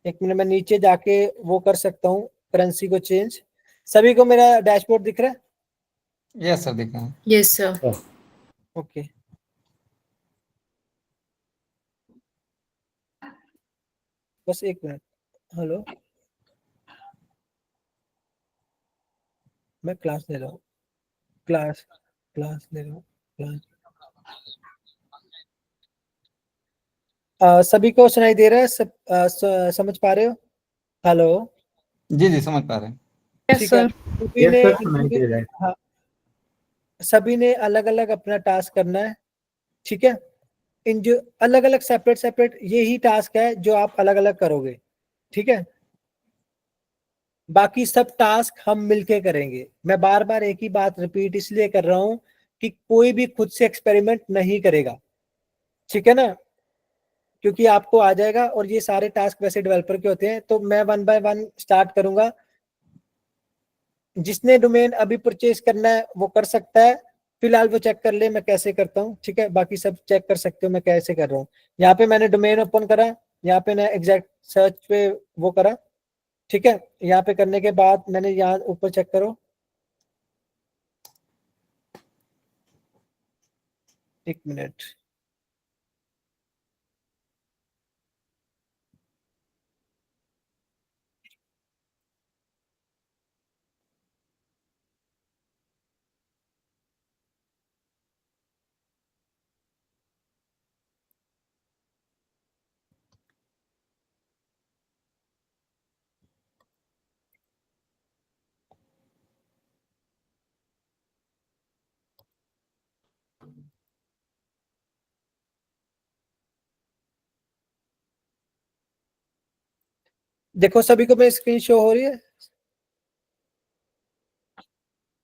एक मिनट, मैं नीचे जाके वो कर सकता हूँ करेंसी को चेंज। सभी को मेरा डैशबोर्ड दिख रहा है? यस सर, देखा है। Yes sir. ओके, बस एक मिनट। हेलो, मैं क्लास ले रहा हूँ, क्लास क्लास ले रहा हूँ, क्लास। सभी को सुनाई दे रहा है? सब समझ पा रहे हो? हेलो, जी जी, समझ पा रहे हैं। यस ठीक है, सर। सभी ने हाँ, सभी ने अलग अलग अपना टास्क करना है। ठीक है, इन जो अलग अलग सेपरेट सेपरेट यही टास्क है जो आप अलग अलग करोगे। ठीक है, बाकी सब टास्क हम मिलके करेंगे। मैं बार बार एक ही बात रिपीट इसलिए कर रहा हूं कि कोई भी खुद से एक्सपेरिमेंट नहीं करेगा। ठीक है ना, क्योंकि आपको आ जाएगा, और ये सारे टास्क वैसे डेवलपर के होते हैं। तो मैं 1 बाय 1 स्टार्ट करूंगा। जिसने डोमेन अभी परचेज करना है वो कर सकता है, फिलहाल वो चेक कर ले मैं कैसे करता हूँ। ठीक है, बाकी सब चेक कर सकते हो मैं कैसे कर रहा हूँ। यहाँ पे मैंने डोमेन ओपन करा, यहाँ पे मैं एग्जैक्ट सर्च पे वो करा। ठीक है, यहाँ पे करने के बाद मैंने यहाँ ऊपर चेक करो, एक मिनट, देखो सभी को मेरी स्क्रीन शो हो रही है?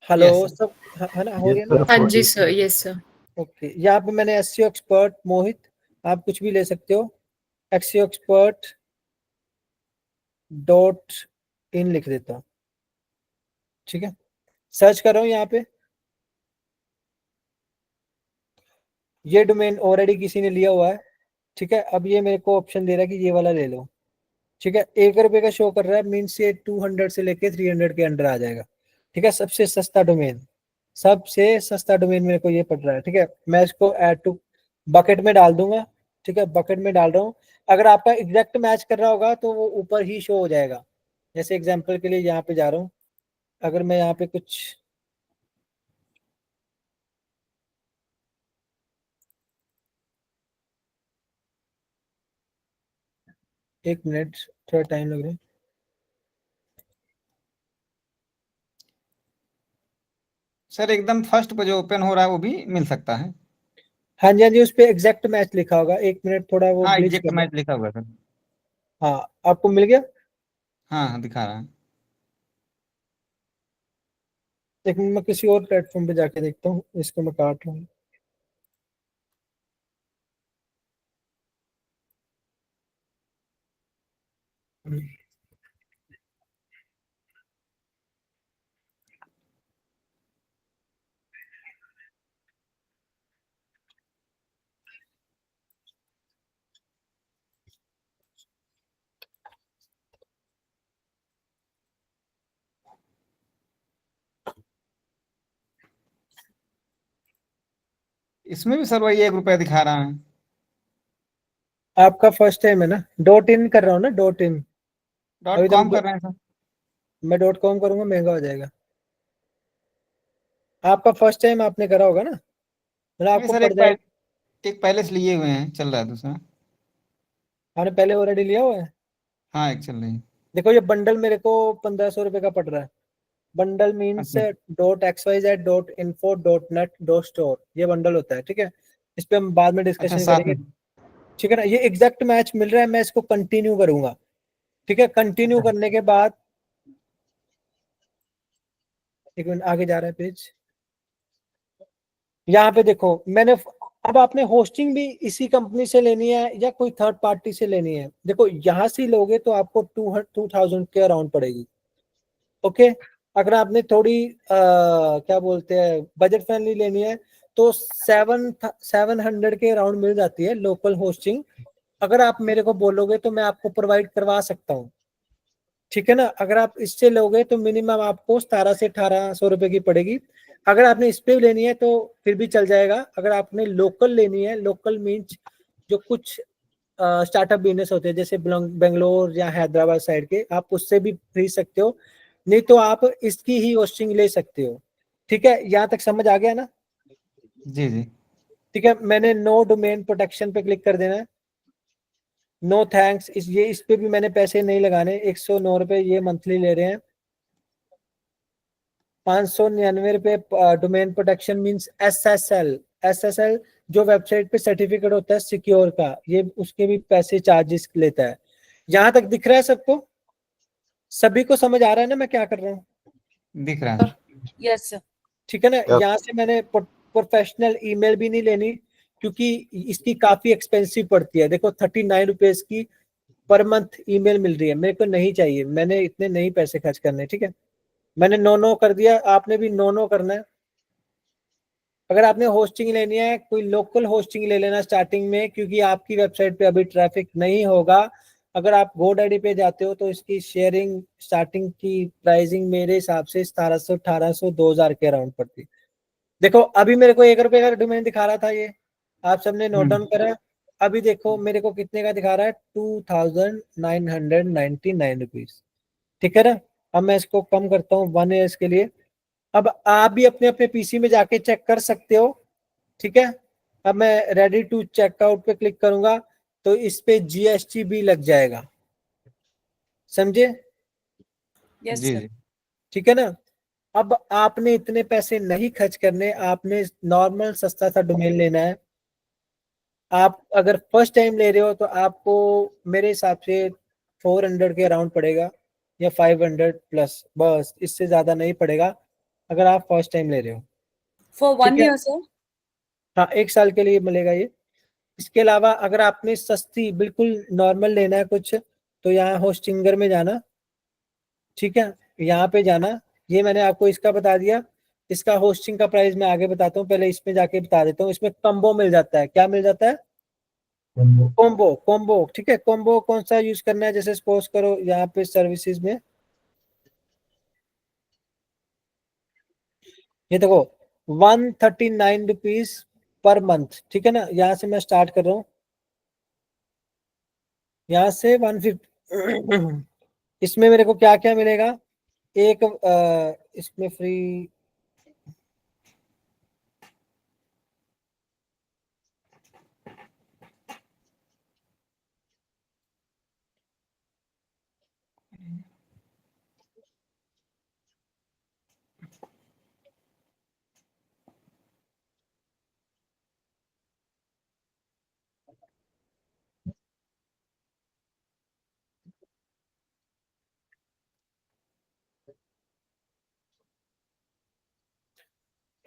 Hello, Yes, sir. सब है ना, हो रही है ना? हाँ जी सर। Yes sir. ओके, यहाँ पे मैंने SEO एक्सपर्ट मोहित, आप कुछ भी ले सकते हो, SEO एक्सपर्ट .in लिख देता हूँ। ठीक है, सर्च कर रहा हूँ यहाँ पे। ये डोमेन ऑलरेडी किसी ने लिया हुआ है। ठीक है, अब ये मेरे को ऑप्शन दे रहा है कि ये वाला ले लो। ठीक है, ₹1 का शो कर रहा है, मीन्स ये 200 से लेके 300 के अंडर आ जाएगा। ठीक है, सबसे सस्ता डोमेन, सबसे सस्ता डोमेन मेरे को ये पड़ रहा है। ठीक है, मैं इसको ऐड टू बकेट में डाल दूंगा। ठीक है, बकेट में डाल रहा हूँ। अगर आपका एग्जैक्ट मैच कर रहा होगा तो वो ऊपर ही शो हो जाएगा। जैसे एग्जांपल के लिए यहाँ पे जा रहा हूँ, अगर मैं यहाँ पे कुछ एक मिनट, थोड़ा टाइम लग रहा है। सर एकदम फर्स्ट पे जो ओपन हो रहा है वो भी मिल सकता है। हाँ जी, हाँ जी, उस पे एग्जैक्ट मैच लिखा होगा, 1 मिनट थोड़ा वो हाँ, ग्लिच एग्जैक्ट कर। मैच लिखा हुआ है सर। हाँ, आपको मिल गया? हाँ हाँ, दिखा रहा है। एक मिनट, मैं किसी और प्लेटफॉर्म पे जाके देखता हूँ, इसको मैं काट रहा हूँ। इसमें भी सर वही 1 रुपया दिखा रहा है। आपका फर्स्ट टाइम है ना? डॉट इन कर रहा हूँ ना, डॉट इन। डॉट अभी कॉम तक कर रहे हैं सर। मैं डॉट कॉम करूंगा, महंगा हो जाएगा। आपका फर्स्ट टाइम आपने करा होगा ना, मतलब नहीं आपको सर, पड़ जाएगा। एक पहले से लिए हुए हैं, चल रहा है दूसरा। आपने पहले ऑलरेडी लिया हुआ है? हाँ, एक चल रही है। देखो ये बंडल मेरे को 1500 रुपये का पड़ रहा है। बंडल मीन्स अच्छा .xyz.info.net.store, ये बंडल होता है, ठीक है। इस पे हम बाद में अच्छा, डिस्कशन साथ करेंगे, में। ठीक है ना। ये एग्जैक्ट मैच मिल रहा है, मैं इसको कंटिन्यू करूंगा, ठीक है। कंटिन्यू अच्छा, करने के बाद, एक मिनट, आगे जा रहा है पेज। यहाँ पे देखो मैंने, अब आपने होस्टिंग भी इसी कंपनी से लेनी है या कोई थर्ड पार्टी से लेनी है? देखो यहाँ से लोगे तो आपको 2000 के अराउंड पड़ेगी, ओके। अगर आपने थोड़ी क्या बोलते हैं, बजट फ्रेंडली लेनी है, तो 700 के अराउंड मिल जाती है लोकल होस्टिंग। अगर आप मेरे को बोलोगे तो मैं आपको प्रोवाइड करवा सकता हूँ, ठीक है ना। अगर आप इससे लोगे तो मिनिमम आपको 1700 से 1800 रुपए की पड़ेगी। अगर आपने इस पे लेनी है तो फिर भी चल जाएगा। अगर आपने लोकल लेनी है, लोकल मीन्स जो कुछ स्टार्टअप बिजनेस होते हैं जैसे बेंगलोर या हैदराबाद साइड के, आप उससे भी खरीद सकते हो, नहीं तो आप इसकी ही होस्टिंग ले सकते हो, ठीक है। यहाँ तक समझ आ गया ना? जी जी। ठीक है, मैंने नो डोमेन प्रोटेक्शन पे क्लिक कर देना है। नो थैंक्स, इस पे भी मैंने पैसे नहीं लगाने, 109 रुपए ये मंथली ले रहे हैं। 599 रुपए डोमेन प्रोटेक्शन मींस एसएसएल जो वेबसाइट पे सर्टिफिकेट होता है सिक्योर का, ये उसके भी पैसे चार्जेस लेता है। यहां तक दिख रहा है सबको? सभी को समझ आ रहा है ना मैं क्या कर रहा हूँ? दिख रहा है। Yes sir. ठीक है ना। यहाँ से मैंने प्रोफेशनल ईमेल भी नहीं लेनी, क्योंकि इसकी काफी एक्सपेंसिव पड़ती है। देखो 39 रुपीज की पर मंथ ईमेल मिल रही है, मेरे को नहीं चाहिए, मैंने इतने नहीं पैसे खर्च करने, ठीक है। मैंने नो नो कर दिया, आपने भी नो नो करना है। अगर आपने होस्टिंग लेनी है, कोई लोकल होस्टिंग ले लेना स्टार्टिंग में, क्योंकि आपकी वेबसाइट पे अभी ट्रैफिक नहीं होगा। अगर आप GoDaddy पे जाते हो तो इसकी शेयरिंग स्टार्टिंग की प्राइसिंग मेरे हिसाब से 1700, 1800, 2000 के अराउंड पड़ती है। देखो अभी मेरे को 1 रुपए का डोमेन दिखा रहा था ये, आप सबने नोट डाउन करा। अभी देखो मेरे को कितने का दिखा रहा है, 2999 रुपीज, ठीक है ना। अब मैं इसको कम करता हूँ 1 ईयर्स के लिए। अब आप भी अपने अपने पीसी में जाके चेक कर सकते हो, ठीक है। अब मैं रेडी टू चेकआउट पे क्लिक करूंगा तो इस पे जीएसटी भी लग जाएगा, समझे? यस जी सर। जी। ठीक है ना। अब आपने इतने पैसे नहीं खर्च करने, आपने नॉर्मल सस्ता सा डोमेन लेना है। आप अगर फर्स्ट टाइम ले रहे हो तो आपको मेरे हिसाब से 400 के अराउंड पड़ेगा या 500 प्लस, बस इससे ज्यादा नहीं पड़ेगा अगर आप फर्स्ट टाइम ले रहे हो, फॉर ठीक 1 है। Year sir. हाँ, 1 साल के लिए मिलेगा ये। इसके अलावा अगर आपने सस्ती बिल्कुल नॉर्मल लेना है कुछ, तो यहाँ होस्टिंगर में जाना, ठीक है, यहाँ पे जाना। ये मैंने आपको इसका बता दिया। इसका होस्टिंग का प्राइस मैं आगे बताता हूँ, पहले इसमें जाके बता देता हूँ। इसमें कम्बो मिल जाता है, क्या मिल जाता है? कॉम्बो। कॉम्बो, ठीक है। कॉम्बो कौन सा यूज करना है, जैसे सपोज करो यहाँ पे सर्विसेज में, ये देखो 139 रुपीज पर मंथ, ठीक है ना। यहाँ से मैं स्टार्ट कर रहा हूँ, यहाँ से 150। इसमें मेरे को क्या क्या मिलेगा? एक इसमें फ्री,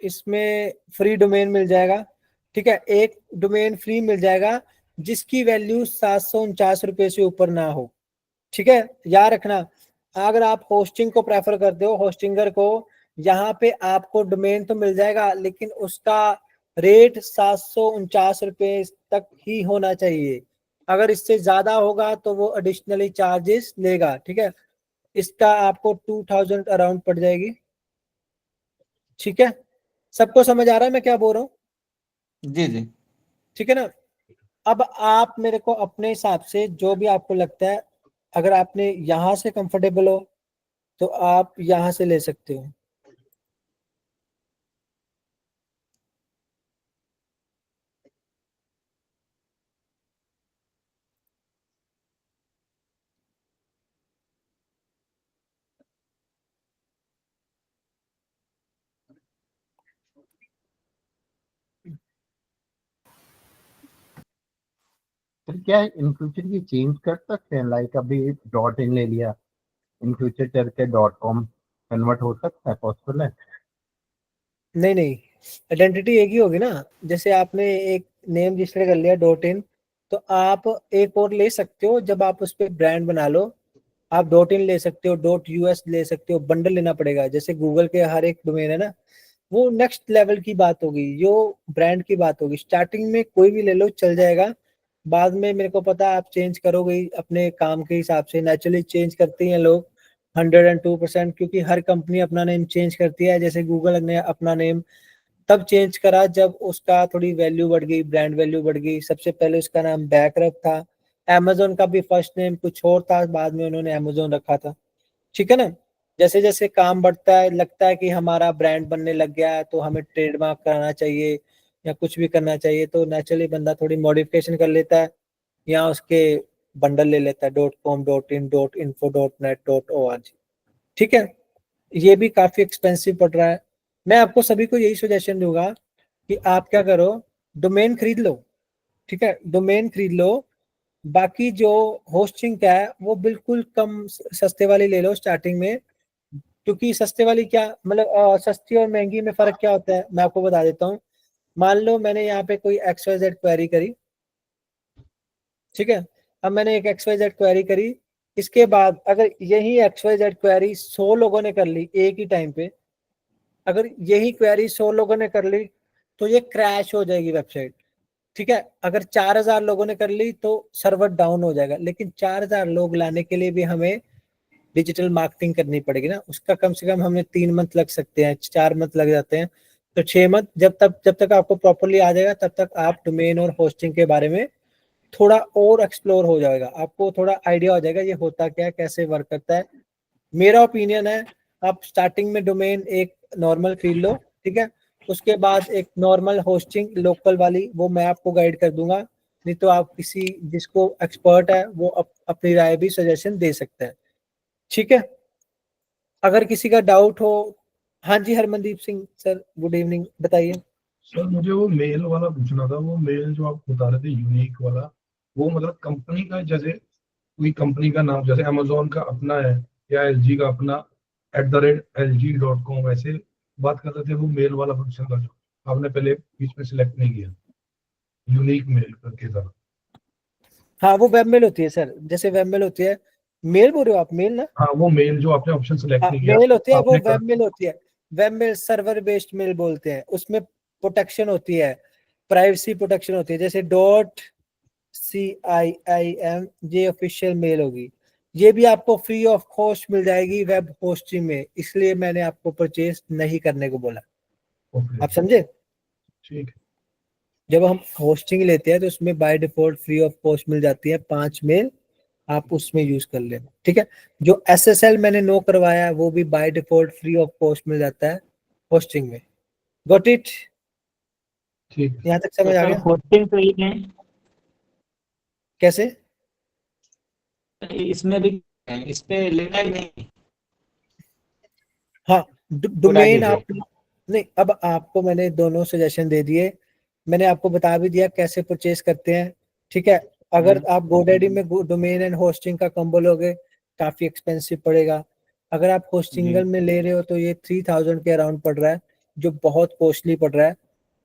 इसमें फ्री डोमेन मिल जाएगा, ठीक है। एक डोमेन फ्री मिल जाएगा जिसकी वैल्यू 749 रुपए से ऊपर ना हो, ठीक है। याद रखना, अगर आप होस्टिंग को प्रेफर करते हो, होस्टिंगर को, यहाँ पे आपको डोमेन तो मिल जाएगा लेकिन उसका रेट 749 रुपए तक ही होना चाहिए। अगर इससे ज्यादा होगा तो वो एडिशनली चार्जेस लेगा, ठीक है। इसका आपको 2000 अराउंड पड़ जाएगी, ठीक है। सबको समझ आ रहा है मैं क्या बोल रहा हूँ? जी जी। ठीक है ना। अब आप मेरे को अपने हिसाब से जो भी आपको लगता है, अगर आपने यहाँ से कंफर्टेबल हो तो आप यहाँ से ले सकते हो। तो क्या इन फ्यूचर ये चेंज कर सकते हैं? लाइक अभी डॉट इन ले लिया, इन फ्यूचर चल के .com कन्वर्ट हो सकता है, पॉसिबल है? नहीं नहीं, आइडेंटिटी एक ही होगी ना। जैसे आपने एक नेम रजिस्टर कर लिया .in, तो आप एक और ले सकते हो जब आप उस पर ब्रांड बना लो। आप .in ले सकते हो, .us ले सकते हो, बंडल लेना पड़ेगा। जैसे गूगल के हर एक डोमेन है ना, वो नेक्स्ट लेवल की बात होगी, जो ब्रांड की बात होगी। स्टार्टिंग में कोई भी ले लो चल जाएगा, बाद में मेरे को पता है आप चेंज करोगे ही अपने काम के हिसाब से। नेचुरली चेंज करते हैं लोग 102%, क्योंकि हर कंपनी अपना नेम चेंज करती है। जैसे गूगल ने अपना नेम तब चेंज करा जब उसका थोड़ी वैल्यू बढ़ गई, ब्रांड वैल्यू बढ़ गई। सबसे पहले उसका नाम बैकरफ था। अमेजोन का भी फर्स्ट नेम कुछ और था, बाद में उन्होंने अमेजोन रखा था, ठीक है ना। जैसे जैसे काम बढ़ता है, लगता है कि हमारा ब्रांड बनने लग गया है तो हमें ट्रेडमार्क कराना चाहिए या कुछ भी करना चाहिए, तो नेचुरली बंदा थोड़ी मॉडिफिकेशन कर लेता है या उसके बंडल ले लेता है .com .in .info .net .org, ठीक है। ये भी काफी एक्सपेंसिव पड़ रहा है। मैं आपको सभी को यही सजेशन दूंगा कि आप क्या करो, डोमेन खरीद लो, ठीक है। डोमेन खरीद लो, बाकी जो होस्टिंग का है वो बिल्कुल कम सस्ते वाली ले लो स्टार्टिंग में। क्योंकि सस्ते वाली क्या मतलब, सस्ती और महंगी में फर्क क्या होता है मैं आपको बता देता हूँ। मान लो मैंने यहाँ पे कोई XYZ क्वेरी करी, ठीक है। अब मैंने एक XYZ क्वेरी करी, इसके बाद अगर यही XYZ क्वेरी 100 लोगों ने कर ली एक ही टाइम पे, अगर यही क्वेरी 100 लोगों ने कर ली तो ये क्रैश हो जाएगी वेबसाइट, ठीक है। अगर 4000 लोगों ने कर ली तो सर्वर डाउन हो जाएगा। लेकिन 4000 लोग लाने के लिए भी हमें डिजिटल मार्केटिंग करनी पड़ेगी ना, उसका कम से कम हमें 3 मंथ लग सकते हैं, 4 मंथ लग जाते हैं, तो 6 मंथ। जब तक आपको प्रॉपरली आ जाएगा तब तक आप डोमेन और होस्टिंग के बारे में थोड़ा और एक्सप्लोर हो जाएगा, आपको थोड़ा आइडिया हो जाएगा ये होता क्या है, कैसे वर्क करता है। मेरा ओपिनियन है आप स्टार्टिंग में डोमेन एक नॉर्मल खरीद लो, ठीक है। उसके बाद एक नॉर्मल होस्टिंग लोकल वाली वो मैं आपको गाइड कर दूंगा, नहीं तो आप किसी जिसको एक्सपर्ट है वो अपनी राय भी सजेशन दे सकता है, ठीक है। अगर किसी का डाउट हो। हाँ जी Harmandeep Singh sir, good evening, बताइए। सर मुझे वो मेल वाला पूछना था। वो मेल जो आप बता रहे थे यूनिक वाला, वो मतलब कंपनी का, जैसे कोई कंपनी का नाम, जैसे अमेजोन का अपना है या एलजी का अपना @LG.com, ऐसे बात कर रहे थे। वो मेल वाला फंक्शन का जो आपने पहले बीच में सिलेक्ट नहीं किया, यूनिक मेल करके था। हाँ वो वेब मेल होती है सर, जैसे वेब मेल होती है। मेल बोल रहे हो आप, मेल ना? हाँ, वो मेल जो आपने ऑप्शन सिलेक्ट हाँ नहीं किया मेल होती है, वो आपने वेब मेल होती है। Web mail server based mail बोलते हैं, उसमें प्रोटेक्शन होती है, प्राइवेसी प्रोटेक्शन होती है। जैसे .CIIM ये ऑफिशियल मेल होगी, ये भी आपको फ्री ऑफ कॉस्ट मिल जाएगी वेब होस्टिंग में, इसलिए मैंने आपको परचेज नहीं करने को बोला, ओके, आप समझे। ठीक है। जब हम होस्टिंग लेते हैं तो उसमें by default free of cost मिल जाती है 5 मेल, आप उसमें यूज कर लेना, ठीक है। जो SSL मैंने नो करवाया है वो भी by default free of cost मिल जाता है होस्टिंग में। Got it? ठीक है। यहाँ तक समझ आ सर गया? होस्टिंग सही है, कैसे? इसमें भी है, इस पे लेना ही नहीं। हाँ पूरा डोमेन डिटेल। आप नहीं, अब आपको मैंने दोनों सजेशन दे दिए, मैंने आपको बता भी दिया कैसे परचेज करते हैं, ठीक है। अगर आप GoDaddy में डोमेन एंड होस्टिंग का कॉम्बो लोगे काफी एक्सपेंसिव पड़ेगा। अगर आप होस्टिंगल में ले रहे हो तो ये 3000 के अराउंड पड़ रहा है। जो बहुत कॉस्टली पड़ रहा है।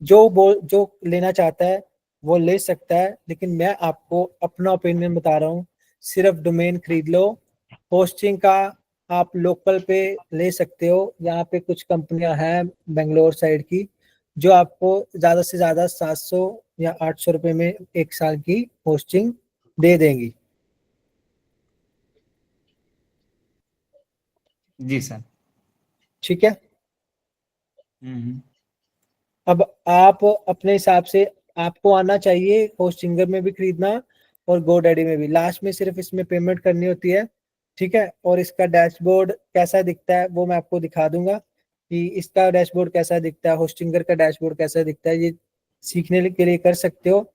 जो लेना चाहता है वो ले सकता है, लेकिन मैं आपको अपना ओपिनियन बता रहा हूँ। सिर्फ डोमेन खरीद लो। होस्टिंग का आप लोकल पे ले सकते हो, यहाँ पे कुछ कंपनियां हैं बेंगलोर साइड की जो आपको ज्यादा से ज्यादा 700 या 800 रुपए में 1 साल की होस्टिंग दे देंगी। जी सर। ठीक है, हम्म। अब आप अपने हिसाब से, आपको आना चाहिए होस्टिंगर में भी खरीदना और गोडैडी में भी। लास्ट में सिर्फ इसमें पेमेंट करनी होती है, ठीक है। और इसका डैशबोर्ड कैसा दिखता है वो मैं आपको दिखा दूंगा कि इसका डैशबोर्ड कैसा दिखता है, होस्टिंगर का डैशबोर्ड कैसा दिखता है, ये सीखने के लिए कर सकते हो।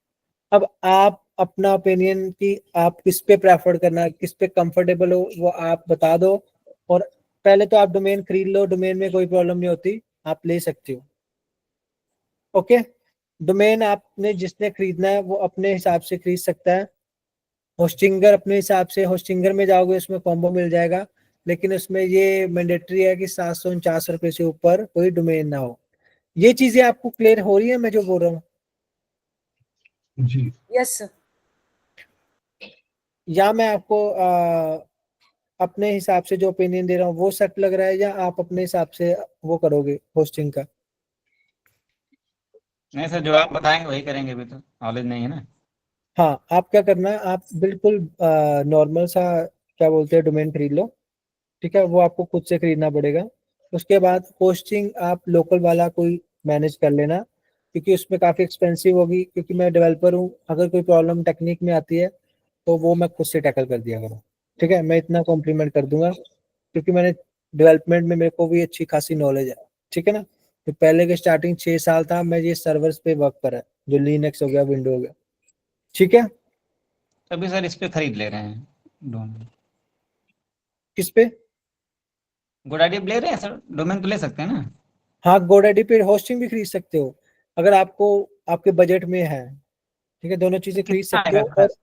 अब आप अपना ओपिनियन कि आप किस पे प्रेफर करना, किस पे कंफर्टेबल हो वो आप बता दो। और पहले तो आप डोमेन खरीद लो, डोमेन में कोई प्रॉब्लम नहीं होती, आप ले सकते हो। ओके, डोमेन आपने जिसने खरीदना है वो अपने हिसाब से खरीद सकता है। होस्टिंगर अपने हिसाब से, होस्टिंगर में जाओगे उसमें कॉम्बो मिल जाएगा, लेकिन उसमें ये मैंडेटरी है कि 749 रुपए से ऊपर कोई डोमेन ना हो। ये चीजें आपको क्लियर हो रही है मैं जो बोल रहा हूँ? जी यस सर। या मैं आपको अपने हिसाब से जो ओपिनियन दे रहा हूँ वो सेट लग रहा है, या आप अपने हिसाब से वो करोगे होस्टिंग का? नहीं सर, जो आप बताएंगे वही करेंगे, अभी तो नॉलेज नहीं है ना। हाँ, आप क्या करना है, आप बिल्कुल नॉर्मल सा क्या बोलते हैं डोमेन खरीद लो, ठीक है। वो आपको खुद से खरीदना पड़ेगा। उसके बाद होस्टिंग आप लोकल वाला कोई मैनेज कर लेना, क्योंकि उसमें काफ़ी एक्सपेंसिव होगी। क्योंकि मैं डेवलपर हूँ, अगर कोई प्रॉब्लम टेक्निक में आती है तो वो मैं खुद से टैकल कर दिया करूँ, ठीक है। मैं इतना कॉम्प्लीमेंट कर दूंगा क्योंकि मैंने डेवलपमेंट में मेरे को भी अच्छी खासी नॉलेज है, ठीक है ना। तो पहले के स्टार्टिंग 6 साल था मैं ये सर्वर्स पे वर्क करा है, जो लिनक्स हो गया, विंडो हो गया, ठीक है। अभी सर इस पे खरीद ले रहे हैं डोमेन। किस पे? गोडाडी ले रहे हैं सर, डोमेन तो ले सकते हैं ना। हाँ, गोडैडी पे होस्टिंग भी खरीद सकते हो अगर आपको, आपके बजट में है, ठीक है। दोनों चीजें खरीद कितना सकते आएगा हो। और खर्च?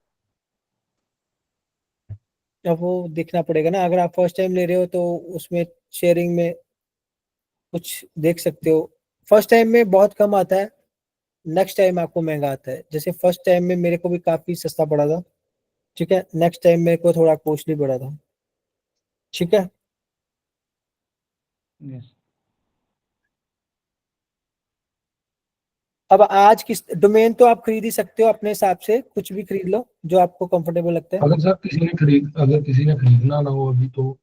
अब वो देखना पड़ेगा ना, अगर आप फर्स्ट टाइम ले रहे हो तो उसमें शेयरिंग में कुछ देख सकते हो। फर्स्ट टाइम में बहुत कम आता है, नेक्स्ट टाइम आपको महंगा आता है। जैसे फर्स्ट टाइम में मेरे को भी काफी सस्ता पड़ा था, ठीक है। नेक्स्ट टाइम मेरे को थोड़ा कॉस्टली पड़ा था, ठीक है। यस। अब आज किस डोमेन तो आप खरीद ही सकते हो अपने हिसाब से, कुछ भी खरीद लो जो आपको कंफर्टेबल लगता है। अगर किसी ने खरीदना ना हो अभी, तो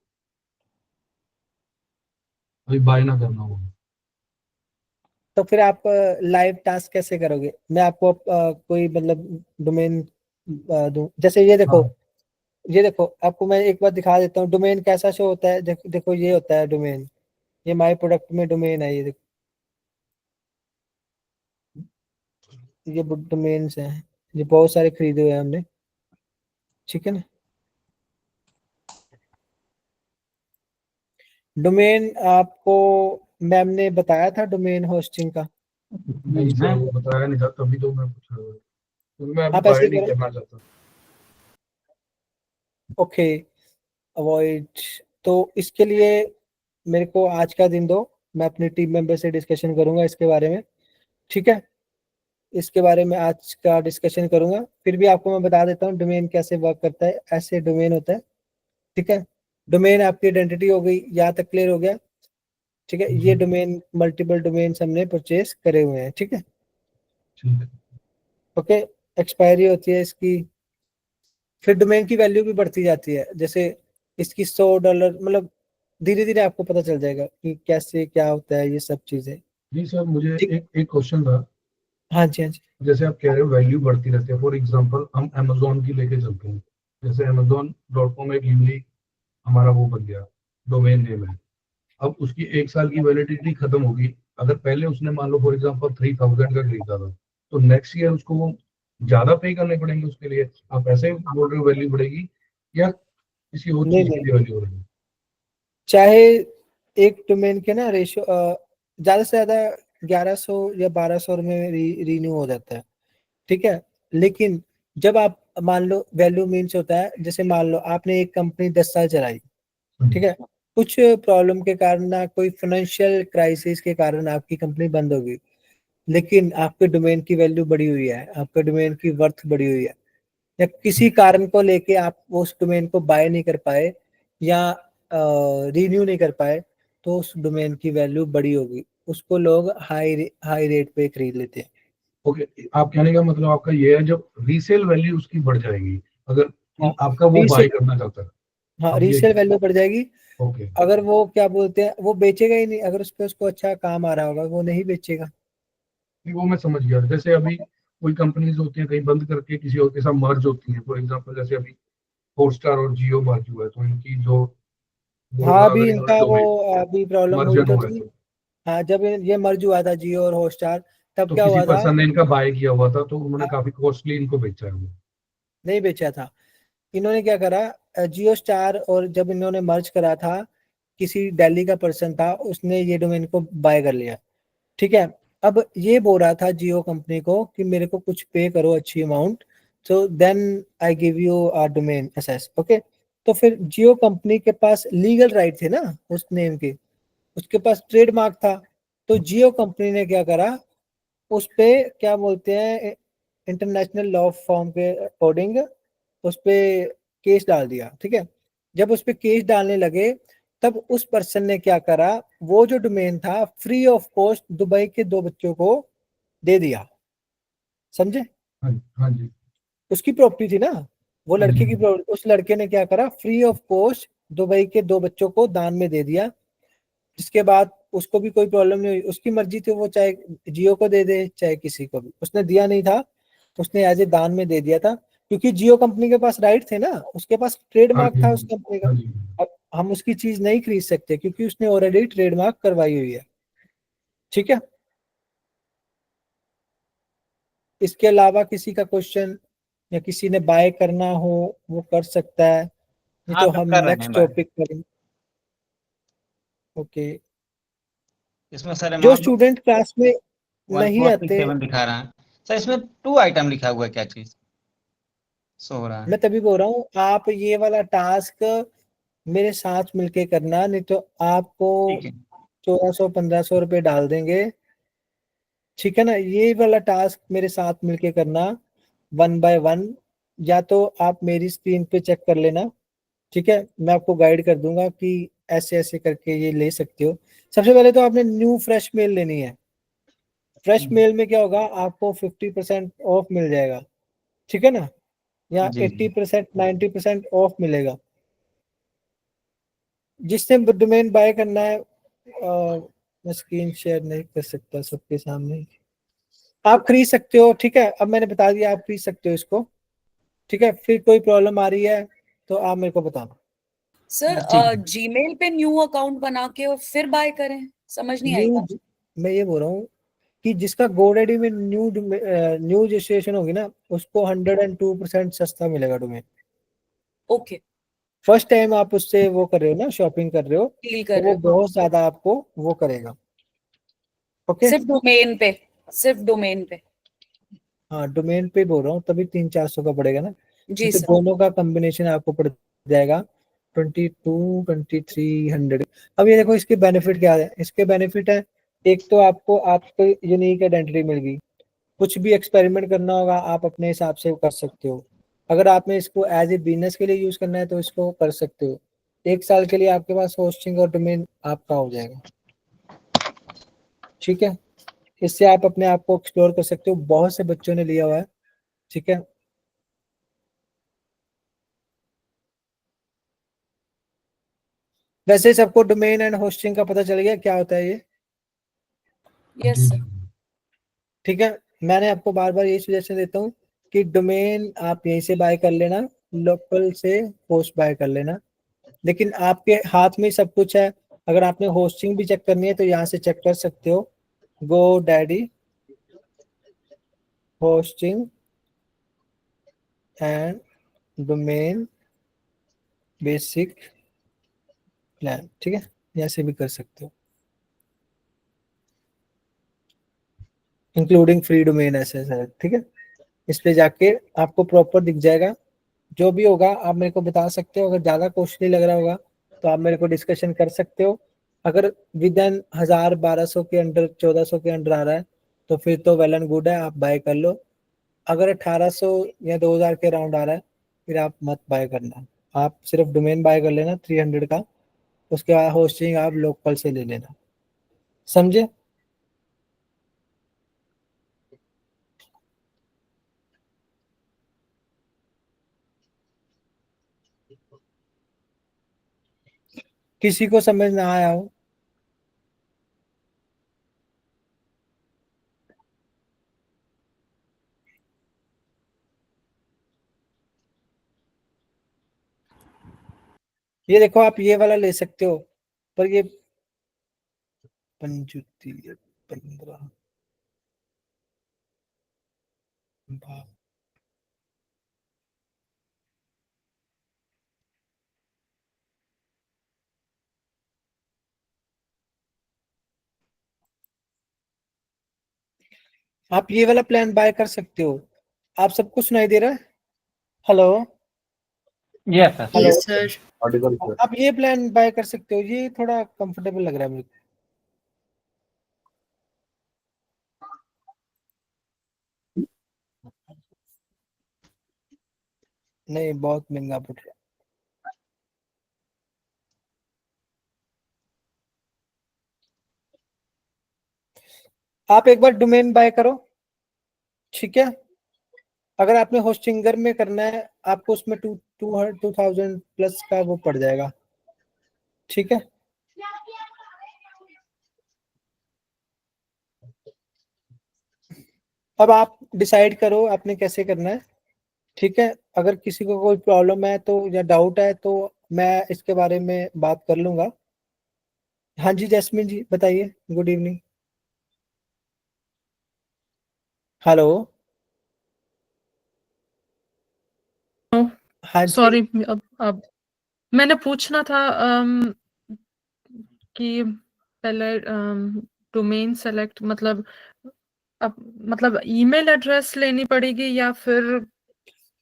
अभी बाय ना करना हो। तो फिर आप लाइव टास्क कैसे करोगे? मैं आपको कोई मतलब डोमेन दूं, जैसे ये देखो, हाँ ये देखो आपको मैं एक बार दिखा देता हूँ डोमेन कैसा शो होता है। देखो ये होता है डोमेन, ये माय प्रोडक्ट में डोमेन है, ये देखो, ये डोमेन्स हैं, ये बहुत सारे खरीदे हुए हैं हमने, ठीक है ना। डोमेन आपको मैम ने बताया था डोमेन होस्टिंग का? नहीं सर, वो बताया नहीं था, तभी तो मैं पूछ रहा हूँ, क्योंकि मैं अभी आप ऐसे बाय ही नहीं करो, करना चाहता। Okay, avoid. तो इसके लिए मेरे को आज का दिन दो, मैं अपनी टीम मेंबर से डिस्कशन करूंगा इसके बारे में, ठीक है। इसके बारे में आज का डिस्कशन करूंगा। फिर भी आपको मैं बता देता हूँ डोमेन कैसे वर्क करता है। ऐसे डोमेन होता है, ठीक है। डोमेन आपकी आइडेंटिटी हो गई, यहाँ तक क्लियर हो गया, ठीक है। ये डोमेन, मल्टीपल डोमेन हमने परचेज करे हुए हैं, ठीक है। ठीक है। ओके, एक्सपायरी होती है इसकी, फिर डोमेन की वैल्यू भी बढ़ती जाती है। जैसे इसकी $100, मतलब धीरे धीरे आपको पता चल जाएगा कि कैसे क्या होता है ये सब चीजें, जी सर, मुझे ठीक। एक क्वेश्चन था। हाँ जी, हाँ जी। जैसे आप कह रहे हो वैल्यू बढ़ती रहती है, फॉर एग्जांपल हम अमेजोन की लेके चलते हैं। जैसे amazon.com एक यूनिक हमारा वो बन गया, डोमेन नेम है। अब उसकी 1 साल की वैलिडिटी खत्म होगी। अगर पहले उसने मान लो फॉर एग्जांपल 3000 का खरीदा था, तो नेक्स्ट ईयर उसको वो ज्यादा पे करने पड़ेंगे उसके लिए। आप ऐसे बोल रहे हो वैल्यू बढ़ेगी, या किसी और नहीं चीज के नहीं, लिए वैल्यू बढ़ेगी? चाहे एक डोमेन के ना रेशियो ज्यादा से ज्यादा 1100 या 1200 में रीन्यू हो जाता है, ठीक है। लेकिन जब आप मान लो, वैल्यू मीन्स होता है, जैसे मान लो आपने एक कंपनी 10 साल चलाई, ठीक है। कुछ प्रॉब्लम के कारण ना कोई फाइनेंशियल क्राइसिस के कारण आपकी कंपनी बंद होगी, लेकिन आपके डोमेन की वैल्यू बढ़ी हुई है, आपके डोमेन की वर्थ बढ़ी हुई है, या किसी कारण को लेके आप उस डोमेन को बाय नहीं कर पाए या रिन्यू नहीं कर पाए, तो उस डोमेन की वैल्यू बढ़ी होगी, उसको लोग हाई रेट पे खरीद लेते हैं। ओके, आप कहने का मतलब आपका ये है जब रीसेल वैल्यू उसकी बढ़ जाएगी अगर हाँ, आपका वो बाय करना चाहता है। हाँ, अब ये रीसेल वैल्यू बढ़ जाएगी। ओके, अगर वो क्या बोलते हैं, वो बेचेगा ही नहीं, अगर उस पर उसको अच्छा काम आ रहा होगा वो नहीं बेचेगा। नहीं वो मैं समझ गया। जैसे अभी कोई कंपनीज होती हैं कहीं बंद करके किसी और के साथ मर्ज होती हैं, फॉर एग्जांपल जैसे अभी हॉटस्टार और जियो मर्ज हुआ है, तो इनकी जो वो हाँ, होगा अभी अगर इनका इन्होंने वो डोमेन अभी प्रॉब्लम हुई मर्जन तो हुआ है थी। हाँ, जब ये मर्ज हुआ था जियो और हॉटस्टार, तब तो क्या किसी हुआ था, पर्सन ने इनका बाय किया हुआ था तो उन्होंने काफी कॉस्टली इनको बेचा है वो। नहीं बेचा था। इन्होंने क्या करा, जियो स्टार और जब इन्होंने मर्ज करा था, किसी दिल्ली का पर्सन था, उसने ये डोमेन को बाय कर लिया, ठीक है। अब ये बोल रहा था जियो कंपनी को कि मेरे को कुछ पे करो अच्छी amount, so then I give you a domain access, okay. तो फिर जियो कंपनी के पास लीगल राइट थे ना उस नेम के, उसके पास ट्रेडमार्क था, तो जियो कंपनी ने क्या करा, उस पे क्या बोलते हैं, इंटरनेशनल लॉ फॉर्म के अकॉर्डिंग उस पे केस डाल दिया, ठीक है। जब उस पे केस डालने लगे, तब उस पर्सन ने क्या करा, वो जो डोमेन था फ्री ऑफ कॉस्ट दुबई के 2 बच्चों को दे दिया, समझे। हाँ हाँ जी, उसकी प्रॉपर्टी थी ना, वो हाँ लड़के की जी, उस लड़के ने क्या करा, फ्री ऑफ कॉस्ट दुबई के 2 बच्चों को दान में दे दिया। जिसके बाद उसको भी कोई प्रॉब्लम नहीं हुई, उसकी मर्जी थी, वो चाहे जियो को दे दे चाहे किसी को भी, उसने दिया नहीं था, उसने एज ए दान में दे दिया था, क्योंकि जियो कंपनी के पास राइट थे ना, उसके पास हाँ ट्रेडमार्क जी, था उस कंपनी का। हाँ जी। अब हम उसकी चीज नहीं खरीद सकते क्योंकि उसने ऑलरेडी ट्रेडमार्क करवाई हुई है, ठीक है। इसके अलावा किसी का क्वेश्चन या किसी ने बाय करना हो वो कर सकता है, नहीं हाँ तो सब हम कर रहे हैं नेक्स्ट भाई। टॉपिक करें। ओके, इसमें सर जो अमाउंट स्टूडेंट क्लास में नहीं आते, 1467 दिखा रहा है। सर इसमें 2 आइटम लिखा हुआ है, क्या चीज शो हो रहा है? मैं तभी बोल रहा हूँ आप ये वाला टास्क मेरे साथ मिलके करना, नहीं तो आपको ठीक है। 1400-1500 रुपये डाल देंगे, ठीक है ना। ये वाला टास्क मेरे साथ मिलके करना 1 बाय 1, या तो आप मेरी स्क्रीन पे चेक कर लेना, ठीक है, मैं आपको गाइड कर दूंगा कि ऐसे ऐसे करके ये ले सकते हो। सबसे पहले तो आपने न्यू फ्रेश मेल लेनी है। फ्रेश मेल में क्या होगा, आपको 50% ऑफ मिल जाएगा, ठीक है ना, या जी 80% 90% ऑफ मिलेगा। जिसने डोमेन बाय करना है, मैं स्क्रीन शेयर नहीं कर सकता सबके सामने, आप खरीद सकते हो, ठीक है। अब मैंने बता दिया, आप खरीद सकते हो इसको, ठीक है। फिर कोई प्रॉब्लम आ रही है तो आप मेरे को बताना। सर जीमेल पे न्यू अकाउंट बना के और फिर बाय करें, समझ नहीं आई न्यू, बात। मैं ये बोल रहा हूँ कि जिसका गोडेडी में न्यू रजिस्ट्रेशन होगी ना, उसको 102% सस्ता मिलेगा डोमेन। ओके, फर्स्ट टाइम आप उससे वो कर रहे हो ना, शॉपिंग कर रहे हो, डील तो कर वो रहे हो। बहुत ज्यादा आपको वो करेगा, ओके। सिर्फ डोमेन पे, सिर्फ डोमेन पे। हाँ, डोमेन पे बोल रहा हूँ, तभी 300-400 का पड़ेगा ना, जी तो सर। दोनों का कॉम्बिनेशन आपको पड़ जाएगा 22-2300। अब ये देखो इसके बेनिफिट क्या है, इसके बेनिफिट है, एक तो आपको यूनिक आइडेंटिटी मिल गई, कुछ भी एक्सपेरिमेंट करना होगा आप अपने हिसाब से कर सकते हो। अगर आपने इसको एज ए बिजनेस के लिए यूज करना है तो इसको कर सकते हो। 1 साल के लिए आपके पास होस्टिंग और डोमेन आपका हो जाएगा, ठीक है। इससे आप अपने आप को एक्सप्लोर कर सकते हो, बहुत से बच्चों ने लिया हुआ है, ठीक है। वैसे सबको डोमेन एंड होस्टिंग का पता चल गया क्या होता है ये, यस सर। ठीक है। मैंने आपको बार बार ये सजेशन देता हूँ कि डोमेन आप यहीं से बाय कर लेना, लोकल से होस्ट बाय कर लेना, लेकिन आपके हाथ में सब कुछ है। अगर आपने होस्टिंग भी चेक करनी है तो यहाँ से चेक कर सकते हो, GoDaddy hosting and domain basic plan, ठीक है, यहाँ से भी कर सकते हो, इंक्लूडिंग फ्री डोमेन एसेस है, ठीक है। इस पे जाके आपको प्रॉपर दिख जाएगा, जो भी होगा आप मेरे को बता सकते हो। अगर ज्यादा कॉस्टली लग रहा होगा तो आप मेरे को डिस्कशन कर सकते हो। अगर विद इन 1000-1200 के अंडर, 1400 के अंडर आ रहा है तो फिर तो वेल एंड गुड है, आप बाय कर लो। अगर 1800 या 2000 के राउंड आ रहा है फिर आप मत बाय करना, आप सिर्फ डोमेन बाय कर लेना 300 का, उसके बाद होस्टिंग आप लोकल से ले लेना, समझे? किसी को समझ ना आया हो? ये देखो आप ये वाला ले सकते हो, पर ये 15 आप ये वाला प्लान बाय कर सकते हो। आप सबको सुनाई दे रहा है? Hello yes sir. Hello, sir. Audible sir. आप ये प्लान बाय कर सकते हो, ये थोड़ा कंफर्टेबल लग रहा है मुझे। नहीं, बहुत महंगा पड़ रहा है। आप एक बार डोमेन बाय करो, ठीक है? अगर आपने होस्टिंगर में करना है आपको उसमें 2000 प्लस का वो पड़ जाएगा, ठीक है? अब आप डिसाइड करो आपने कैसे करना है, ठीक है? अगर किसी को कोई प्रॉब्लम है तो या डाउट है तो मैं इसके बारे में बात कर लूंगा। हाँ जी जैस्मिन जी बताइए, गुड इवनिंग। हेलो, हाँ जी। सॉरी, अब मैंने पूछना था कि पहले डोमेन सेलेक्ट मतलब अब मतलब ईमेल एड्रेस लेनी पड़ेगी या फिर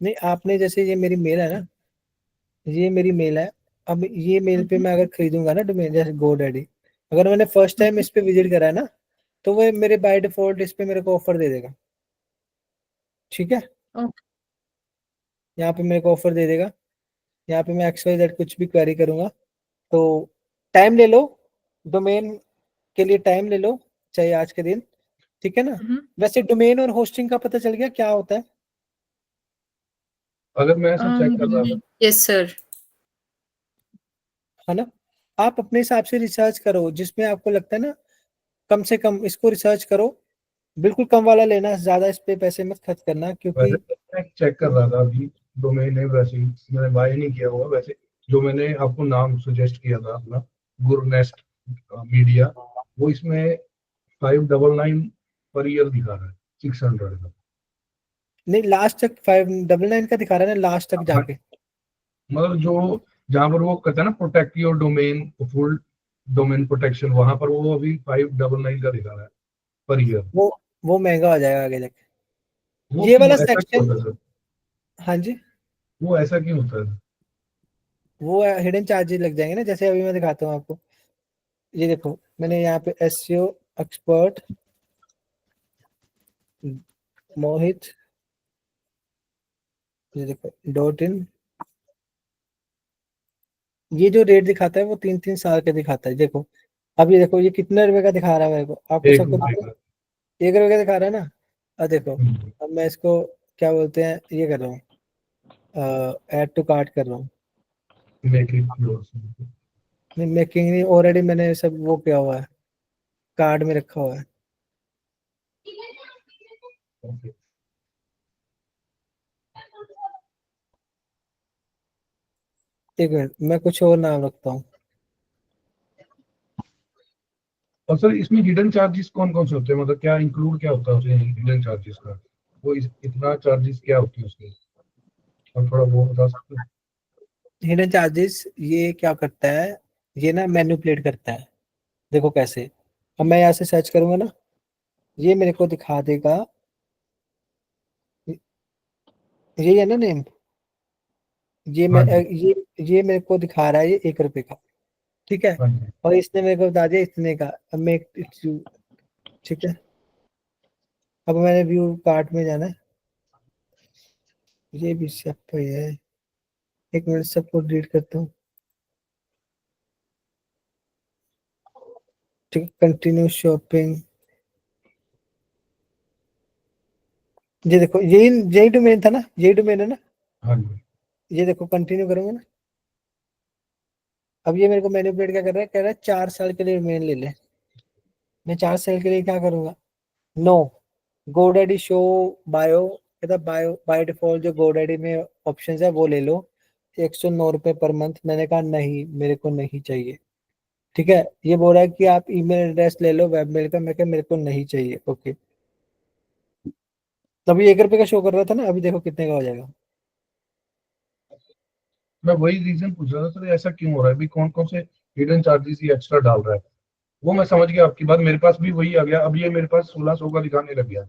नहीं, आपने जैसे ये मेरी मेल है ना, ये मेरी मेल है, अब ये मेल पे मैं अगर खरीदूंगा ना डोमेन जैसे GoDaddy, अगर मैंने फर्स्ट टाइम इस पे विजिट करा है ना तो वो मेरे बाय डिफॉल्ट इस पे मेरे को ऑफर दे देगा, ठीक है? ओके। यहाँ पे मेरे को ऑफर दे देगा, यहाँ पे मैं XYZ कुछ भी क्वेरी करूंगा तो टाइम ले लो, डोमेन के लिए टाइम ले लो, चाहे आज के दिन, ठीक है ना? वैसे डोमेन और होस्टिंग का पता चल गया क्या होता है? अगर मैं ऐसा चेक कर रहा था, यस सर। है ना? आप अपने हिसाब से रिसर्च करो, जिसमें आपको लगता है ना कम से कम इसको रिसर्च करो, बिल्कुल कम वाला लेना, ज्यादा इस पे पैसे मत खर्च करना क्योंकि वैसे मैं चेक कर रहा था अभी डोमेन है, वैसे ही मैंने बाय नहीं किया हुआ। वैसे जो मैंने आपको नाम सजेस्ट किया था अपना गुरनेस्ट मीडिया, वो इसमें 599 पर ईयर दिखा रहा है, 600 का। नहीं, लास्ट तक 599 का दिखा रहा है ना, लास्ट तक जाके। मतलब जो जहाँ पर वो कहता है ना protect your domain, full domain protection, वहां पर वो अभी 599 का दिखा रहा है पर ईयर। वो महंगा हो जाएगा आगे जाके। वो ये क्यों वाला ऐसा क्यों सेक्शन, होता है सर? हाँ जी, वो ऐसा क्यों होता है? वो हिडन चार्जेस लग जाएंगे ना, जैसे अभी मैं दिखाता हूँ आपको। ये देखो मैंने यहाँ पे SEO एक्सपर्ट मोहित, ये देखो .in, ये जो रेट दिखाता है वो 3-3 साल का दिखाता है। देखो अब ये देखो ये कितने रुपए का दिखा रहा है मेरे को, आपको 1 सबको रुपए पता का। है? 1 रुपए का दिखा रहा है ना। अब देखो, हम्म, अब मैं इसको क्या बोलते हैं, ये कर रहा हूँ, ऐड टू कार्ट कर रहा हूँ। make it yours। नहीं, मेकिंग नहीं, ऑलरेडी मैंने सब वो किया हुआ है, कार्ड में रखा हुआ है। Okay। एक मिनट, मैं कुछ और नाम रखता हूँ। और सर इसमें हिडन चार्जेस कौन कौन से होते हैं, मतलब क्या इंक्लूड क्या होता है उसमें हिडन चार्जेस का? वो इतना चार्जेस क्या होती है उसके, और थोड़ा वो बता सकते हैं? हिडन चार्जेस ये क्या करता है, ये ना मैनिपुलेट करता है। देखो कैसे, अब मैं यहाँ से सर्च करूंगा ना, ये मेरे को दिखा देगा, ये है ना नेम, ये मैं हाँ जी। ये मेरे को दिखा रहा है ये 1 रुपए का, ठीक है, हाँ जी। और इसने मेरे को बता दिया इतने का, अब मैं ठीक है, अब मैंने व्यू कार्ट में जाना है, ये भी सब पे है, एक मिनट सबको डिलीट करता हूँ। ठीक है, कंटिन्यू शॉपिंग, ये देखो यही डोमेन था ना, यही डोमेन है ना, हाँ जी। ये देखो कंटिन्यू करूंगा ना, अब ये मेरे को मैनिपुलेट क्या कर रहा है, कह रहा है 4 साल के लिए डोमेन ले ले। मैं 4 साल के लिए क्या करूंगा, नो GoDaddy शो बायो, कहता बायो बाय डिफॉल्ट जो GoDaddy में ऑप्शन है वो ले लो, 109 रुपए पर मंथ। मैंने कहा नहीं, मेरे को नहीं चाहिए। ठीक है, ये बोल रहा है कि आप ईमेल एड्रेस ले लो वेबमेल का, मैं कहा मेरे को नहीं चाहिए। ओके, तभी 1 रुपए का शो कर रहा था ना, अभी देखो कितने का हो जाएगा। मैं वही रीजन पूछ रहा था सर, ऐसा क्यों हो रहा है, अभी कौन कौन से हिडन चार्जेस ये एक्स्ट्रा डाल रहा है, वो मैं समझ गया आपकी बात, मेरे पास भी वही आ गया। अब ये मेरे पास 1600 का दिखाने लग गया,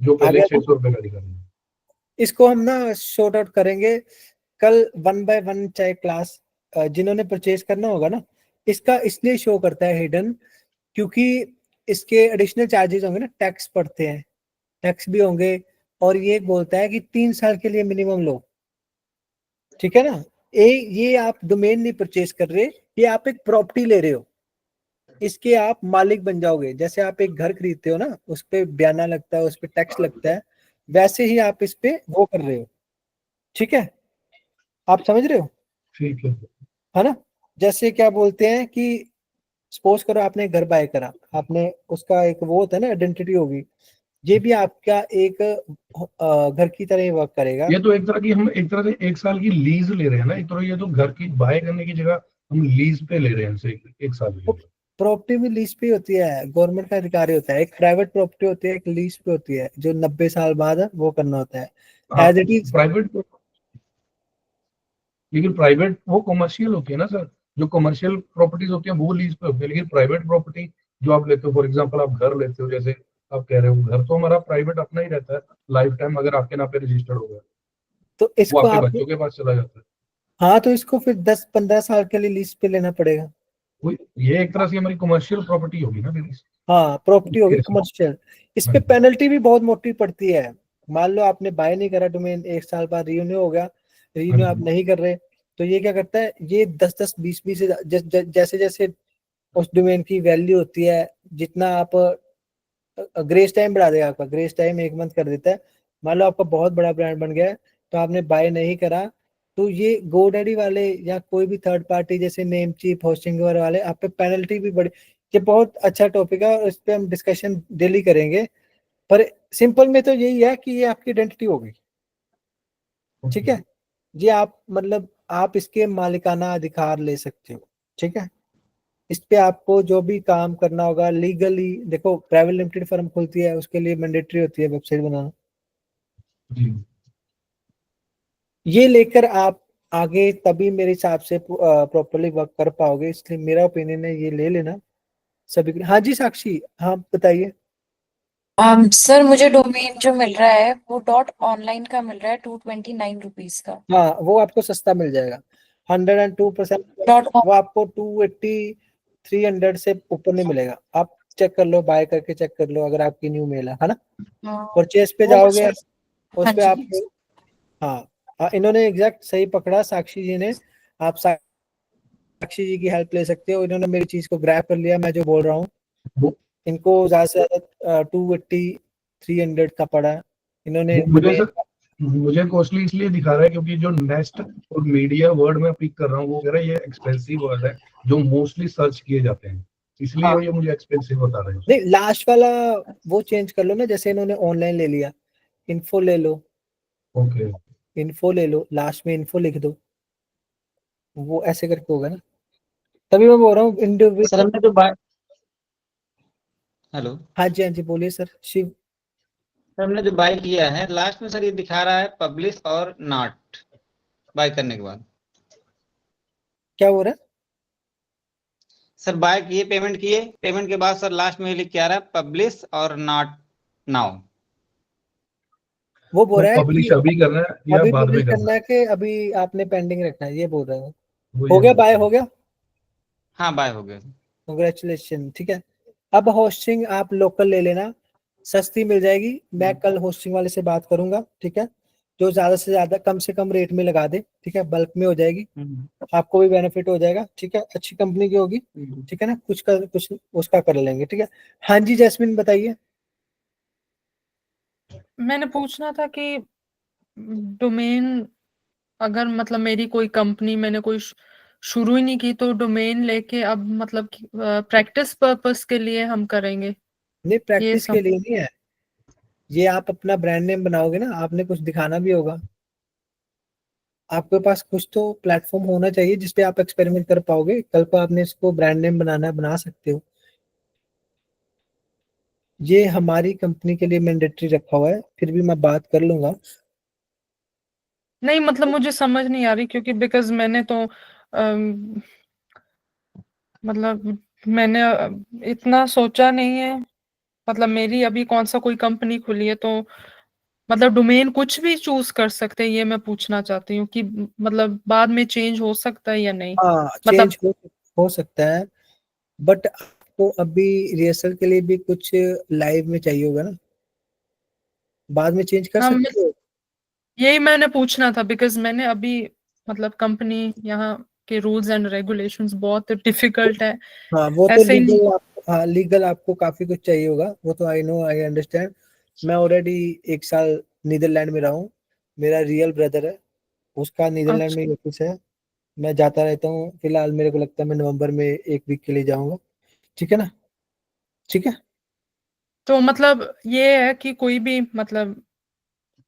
जो आ पहले गया 600 रुपए का दिखाने। इसको हम ना शॉर्ट आउट करेंगे कल 1 by 1, चाहे क्लास जिन्होंने परचेज करना होगा ना, इसका इसलिए शो करता है हिडन, क्योंकि इसके एडिशनल चार्जेस होंगे ना, टैक्स पड़ते हैं, टैक्स भी होंगे, और ये बोलता है कि 3 साल के लिए मिनिमम लो। ठीक है ना, ये आप डोमेन नहीं परचेज कर रहे, ये आप एक प्रॉपर्टी ले रहे हो, इसके आप मालिक बन जाओगे। जैसे आप एक घर खरीदते हो ना, उस पे बयाना लगता है, उस पे टैक्स लगता है, वैसे ही आप इस पे वो कर रहे हो। ठीक है, आप समझ रहे हो, ठीक है। है ना। जैसे क्या बोलते हैं कि सपोज करो आपने घर बाय करा, आपने उसका एक वो होता है ना, आइडेंटिटी होगी, ये भी आपका एक घर की तरह ही वर्क करेगा। ये तो एक तरह की, हम एक तरह से 1 साल की लीज ले रहे हैं ना, एक तरह ये तो घर की बाय करने की जगह हम लीज पे ले रहे हैं इनसे 1 साल के लिए। प्रॉपर्टी भी लीज पे होती है, गवर्नमेंट का अधिकार होता है, एक प्राइवेट प्रॉपर्टी होती है, एक लीज पे होती है, जो 90 साल बाद वो करना होता है एज इट इज। प्राइवेट, लेकिन प्राइवेट वो कमर्शियल होती है ना सर, जो कमर्शियल प्रॉपर्टीज होती है वो लीज पे होती है, लेकिन प्राइवेट प्रॉपर्टी जो आप लेते हो, फॉर एग्जांपल आप घर लेते हो, जैसे आप कह रहे हो, घर तो हमारा प्राइवेट अपना ही रहता है लाइफ टाइम, अगर आपके नाम पे रजिस्टर्ड हो गया तो वो इसको आपके आप, बच्चों के पास चला जाता है। हाँ तो इसको फिर 10-15 साल के लिए लीज पे लेना पड़ेगा। ये एक तरह से हमारी कमर्शियल प्रॉपर्टी होगी ना फिर हाँ, प्रॉपर्टी होगी केस में। कमर्शियल। इस हाँ पे जी। पेनल्टी भी बहुत मोटी पड़ती है। मान लो आपने बाय नहीं करा डोमेन, 1 साल बाद रिन्यू हो गया, रिन्यू आप नहीं कर रहे, तो ये क्या करता है, ये 10-10, 20-20 जैसे जैसे उस डोमेन की वैल्यू होती है, जितना आप ग्रेस टाइम बढ़ा देगा, आपका ग्रेस टाइम 1 मंथ कर देता है। मान लो आपका बहुत बड़ा ब्रांड बन गया है, तो आपने बाय नहीं करा, तो ये GoDaddy वाले या कोई भी थर्ड पार्टी जैसे नेमचीप, होस्टिंगर वाले आप पे पेनल्टी भी बड़ी। ये बहुत अच्छा टॉपिक है और इस पे हम डिस्कशन डेली करेंगे, पर सिंपल में तो यही है कि ये आपकी आइडेंटिटी होगी। ठीक है, ये आप मतलब आप इसके मालिकाना अधिकार ले सकते हो। ठीक है, इस पे आपको जो भी काम करना होगा लीगली, देखो प्राइवेट लिमिटेड फर्म खुलती है, उसके लिए मैंडेटरी होती है वेबसाइट बनाना। जी। ये लेकर आप आगे तभी मेरे हिसाब से प्रॉपरली वर्क कर पाओगे, इसलिए मेरा ओपिनियन है ये ले लेना सभी के। हाँ जी साक्षी, हाँ बताइए। सर मुझे डोमेन जो मिल रहा है वो .online का मिल रहा है 229 रुपीज का। हाँ, वो आपको सस्ता मिल जाएगा 102%, वो आपको 280, 300 से ऊपर नहीं मिलेगा। आप चेक कर लो, बाय करके चेक कर लो, अगर आपकी न्यू मेल है ना, परचेज पे जाओगे उस हाँ पे जी। आप, हाँ इन्होंने एग्जैक्ट सही पकड़ा साक्षी जी ने। आप साक्षी जी की हेल्प ले सकते हो, इन्होंने मेरी चीज को ग्रैब कर लिया, मैं जो बोल रहा हूँ। इनको ज्यादा से ज्यादा 280, 300 का पड़ा, इन्होंने मुझे कॉस्टली इसलिए दिखा रहा है क्योंकि जो नेस्ट और मीडिया वर्ड में पिक कर रहा हूँ वो कह रहा है ये एक्सपेंसिव वर्ड है, जो मोस्टली सर्च किए जाते हैं, इसलिए ये मुझे एक्सपेंसिव बता रहे हैं। नहीं, लास्ट वाला वो चेंज कर लो ना, जैसे इन्होंने ऑनलाइन ले लिया, इन्फो ले लो। ओके, इन्फो ले लो, लास्ट में इन्फो लिख दो, वो ऐसे करके होगा ना। तभी मैं बोल रहा हूँ इंडिविजुअल। सर हमने जो बाय, हेलो हाँ जी, हाँ जी बोलिए सर शिव। सर हमने जो बाय किया है लास्ट में सर ये दिखा रहा है पब्लिश और नॉट बाय करने के बाद। क्या हो रहा है सर बाय किए, पेमेंट किए, पेमेंट के बाद सर लास्ट में लिख के आ रहा है पब्लिश और नॉट नाउ। वो बोल रहा है पब्लिश कि अभी करना है या अभी बाद पब्लिश में करना करना है कि अभी आपने पेंडिंग रखना है, ये बोल रहे हो। है, हो गया बाय, हो गया। हाँ बाय हो गया। कांग्रेचुलेशन। ठीक है, अब होस्टिंग आप लोकल ले लेना, सस्ती मिल जाएगी। मैं कल होस्टिंग वाले से बात करूंगा, ठीक है, जो ज्यादा से ज्यादा कम से कम रेट में लगा दे, ठीक है, बल्क में हो जाएगी, आपको भी बेनिफिट हो जाएगा, ठीक है, अच्छी कंपनी की होगी, ठीक है ना, कुछ उसका कर लेंगे, ठीक है। हाँ जी जैस्मिन बताइए। मैंने पूछना था कि डोमेन अगर मतलब मेरी कोई कंपनी मैंने कोई शुरू ही नहीं की तो डोमेन लेके अब मतलब प्रैक्टिस पर्पस के लिए हम करेंगे नहीं ये प्रैक्टिस सब। के लिए नहीं है, ये आप अपना ब्रांड नेम बनाओगे ना, आपने कुछ दिखाना भी होगा, आपके पास कुछ तो प्लेटफॉर्म होना चाहिए जिसपे आप एक्सपेरिमेंट कर पाओगे। कल को आपने इसको ब्रांड नेम बनाना है, बना सकते हो। ये हमारी कंपनी के लिए मैंडेटरी रखा हुआ है, फिर भी मैं बात कर लूंगा। नहीं मतलब मुझे समझ नहीं आ रही क्योंकि बिकॉज मैंने तो मतलब मैंने इतना सोचा नहीं है। मतलब मेरी अभी कौन सा कोई कंपनी खुली है तो मतलब डोमेन कुछ भी चूज कर सकते हैं, ये मैं पूछना चाहती हूँ कि मतलब बाद में चेंज हो सकता है या नहीं। हाँ मतलब चेंज हो सकता है, बट आपको अभी रिहर्सल के लिए भी कुछ लाइव में चाहिए होगा ना, बाद में चेंज कर हाँ सकते हो। यही मैंने पूछना था बिकॉज मैंने अभी मतलब कंपनी यहाँ के रूल्स एंड रेगुलेशंस बहुत डिफिकल्ट है। हाँ वो तो ऐसे ही लीगल आपको काफी कुछ चाहिए होगा, वो तो आई नो, आई अंडरस्टैंड। मैं ऑलरेडी 1 साल नीदरलैंड में रहा हूँ, मेरा रियल ब्रदर है, उसका नीदरलैंड में अच्छा ऑफिस है, मैं जाता रहता हूँ। फिलहाल मेरे को लगता है मैं नवंबर में 1 वीक के लिए जाऊंगा, ठीक है ना, ठीक है। तो मतलब ये है कि कोई भी मतलब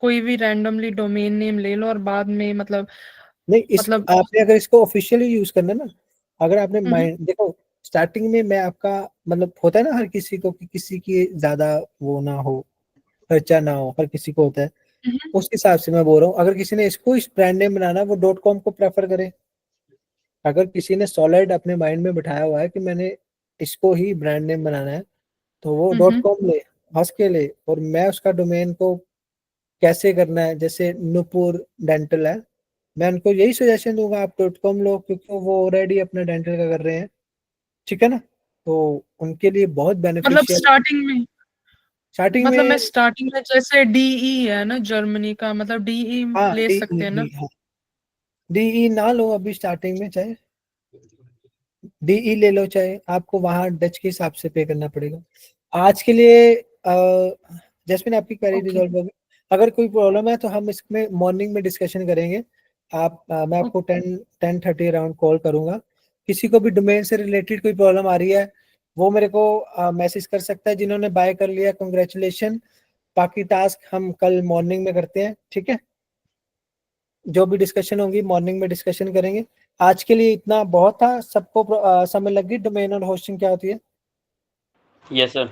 कोई भी रैंडमली डोमेन नेम ले लो और बाद में मतलब नहीं इस मतलब आपने अगर इसको ऑफिशियली यूज करना ना, अगर आपने हम्म, माइंड देखो, स्टार्टिंग में मैं आपका मतलब होता है ना हर किसी को कि किसी की ज्यादा वो ना हो, खर्चा ना हो, हर किसी को होता है, हम्म, उस हिसाब से मैं बोल रहा हूँ। अगर किसी ने इसको इस ब्रांड नेम बनाना है, वो डॉट कॉम को प्रेफर करे। अगर किसी ने सॉलिड अपने माइंड में बिठाया हुआ है कि मैंने इसको ही ब्रांड नेम बनाना है, तो वो डॉट हम्म, कॉम ले, हंस के ले। और मैं उसका डोमेन को कैसे करना है, जैसे नुपुर डेंटल है, मैं उनको यही सजेशन दूंगा आप डॉट कॉम लो, क्योंकि वो ऑलरेडी अपना डेंटल का कर रहे हैं, ठीक है ना, तो उनके लिए बहुत मतलब बेनिफिशियल। स्टार्टिंग मतलब मैं में स्टार्टिंग में जैसे डीई है ना जर्मनी का मतलब डीई हाँ ले डी सकते हैं ना। हाँ डीई ना लो अभी स्टार्टिंग में, चाहे डीई ले लो, चाहे आपको वहां डच के हिसाब से पे करना पड़ेगा। आज के लिए जैस्मिन आपकी क्वेरी ओके रिजॉल्व होगी। अगर कोई प्रॉब्लम है तो हम इसमें मॉर्निंग में डिस्कशन करेंगे। मैं आपको 10:30 अराउंड कॉल करूंगा। किसी को भी डोमेन से रिलेटेड कोई प्रॉब्लम आ रही है, वो मेरे को मैसेज कर सकता है। जिन्होंने बाय कर लिया कंग्रेचुलेशन, बाकी टास्क हम कल मॉर्निंग में करते हैं, ठीक है। जो भी डिस्कशन होगी मॉर्निंग में डिस्कशन करेंगे। आज के लिए इतना बहुत था। सबको समझ लग गई डोमेन और होस्टिंग क्या होती है, यस सर।